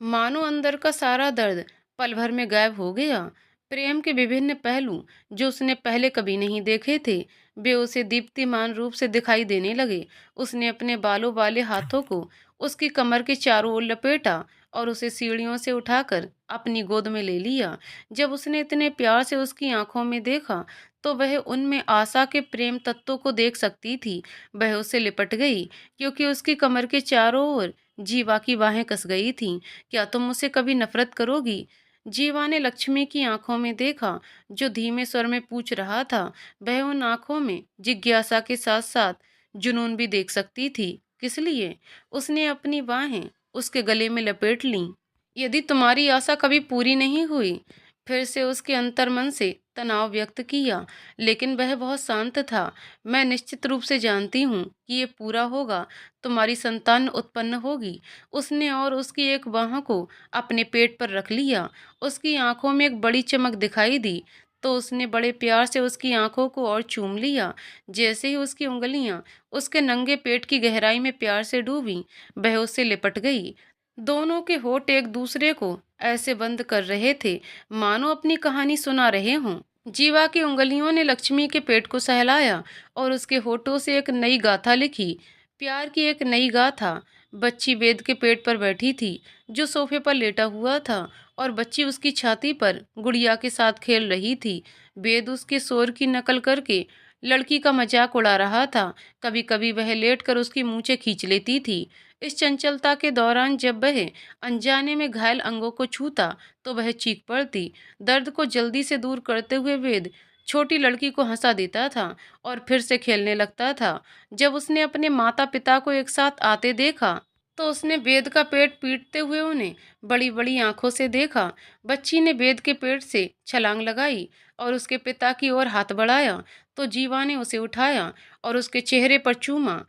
मानो अंदर का सारा दर्द पल भर में गायब हो गया। प्रेम के विभिन्न पहलू जो उसने पहले कभी नहीं देखे थे, वे उसे दीप्तिमान रूप से दिखाई देने लगे। उसने अपने बालों वाले हाथों को उसकी कमर के चारों ओर लपेटा और उसे सीढ़ियों से उठाकर अपनी गोद में ले लिया। जब उसने इतने प्यार से उसकी आंखों में देखा, तो वह उनमें आशा के प्रेम तत्वों को देख सकती थी। वह उसे लिपट गई, क्योंकि उसकी कमर के चारों ओर जीवा की बाहें कस गई थीं। क्या तुम मुझसे कभी नफरत करोगी? जीवा ने लक्ष्मी की आंखों में देखा, जो धीमे स्वर में पूछ रहा था। वह उन आंखों में जिज्ञासा के साथ साथ जुनून भी देख सकती थी। किस लिए? उसने अपनी बाहें उसके गले में लपेट लीं। यदि तुम्हारी आशा कभी पूरी नहीं हुई, फिर से उसके अंतर्मन से तनाव व्यक्त किया, लेकिन वह बहुत शांत था। मैं निश्चित रूप से जानती हूँ कि ये पूरा होगा। तुम्हारी संतान उत्पन्न होगी। उसने और उसकी एक बाह को अपने पेट पर रख लिया। उसकी आंखों में एक बड़ी चमक दिखाई दी, तो उसने बड़े प्यार से उसकी आंखों को और चूम लिया। जैसे ही उसकी उंगलियां उसके नंगे पेट की गहराई में प्यार से डूबी, वह उससे लिपट गई। दोनों के होठ एक दूसरे को ऐसे बंद कर रहे थे, मानो अपनी कहानी सुना रहे हों। जीवा की उंगलियों ने लक्ष्मी के पेट को सहलाया और उसके होठों से एक नई गाथा लिखी, प्यार की एक नई गाथा। बच्ची वेद के पेट पर बैठी थी, जो सोफे पर लेटा हुआ था, और बच्ची उसकी छाती पर गुड़िया के साथ खेल रही थी। वेद उसके शोर की नकल करके लड़की का मजाक उड़ा रहा था। कभी कभी वह लेटकर उसकी मूंछें खींच लेती थी। इस चंचलता के दौरान जब वह अनजाने में घायल अंगों को छूता, तो वह चीख पड़ती। दर्द को जल्दी से दूर करते हुए वेद छोटी लड़की को हंसा देता था और फिर से खेलने लगता था। जब उसने अपने माता पिता को एक साथ आते देखा, तो उसने वेद का पेट पीटते हुए उन्हें बड़ी बड़ी आंखों से देखा। बच्ची ने वेद के पेट से छलांग लगाई और उसके पिता की ओर हाथ बढ़ाया, तो जीवा ने उसे उठाया और उसके चेहरे पर चूमा।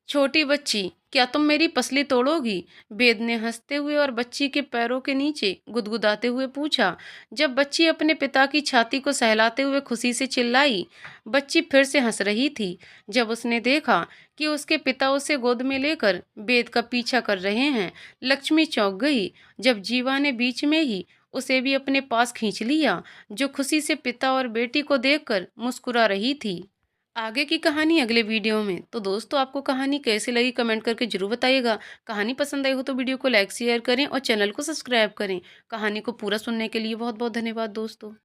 छोटी बच्ची, क्या तुम मेरी पसली तोड़ोगी? वेद ने हंसते हुए और बच्ची के पैरों के नीचे गुदगुदाते हुए पूछा। जब बच्ची अपने पिता की छाती को सहलाते हुए खुशी से चिल्लाई, बच्ची फिर से हंस रही थी। जब उसने देखा कि उसके पिता उसे गोद में लेकर वेद का पीछा कर रहे हैं, लक्ष्मी चौंक गई। जब जीवा ने बीच में ही उसे भी अपने पास खींच लिया, जो खुशी से पिता और बेटी को देखकर मुस्कुरा रही थी। आगे की कहानी अगले वीडियो में। तो दोस्तों, आपको कहानी कैसी लगी कमेंट करके जरूर बताइएगा। कहानी पसंद आई हो तो वीडियो को लाइक शेयर करें और चैनल को सब्सक्राइब करें। कहानी को पूरा सुनने के लिए बहुत बहुत धन्यवाद दोस्तों।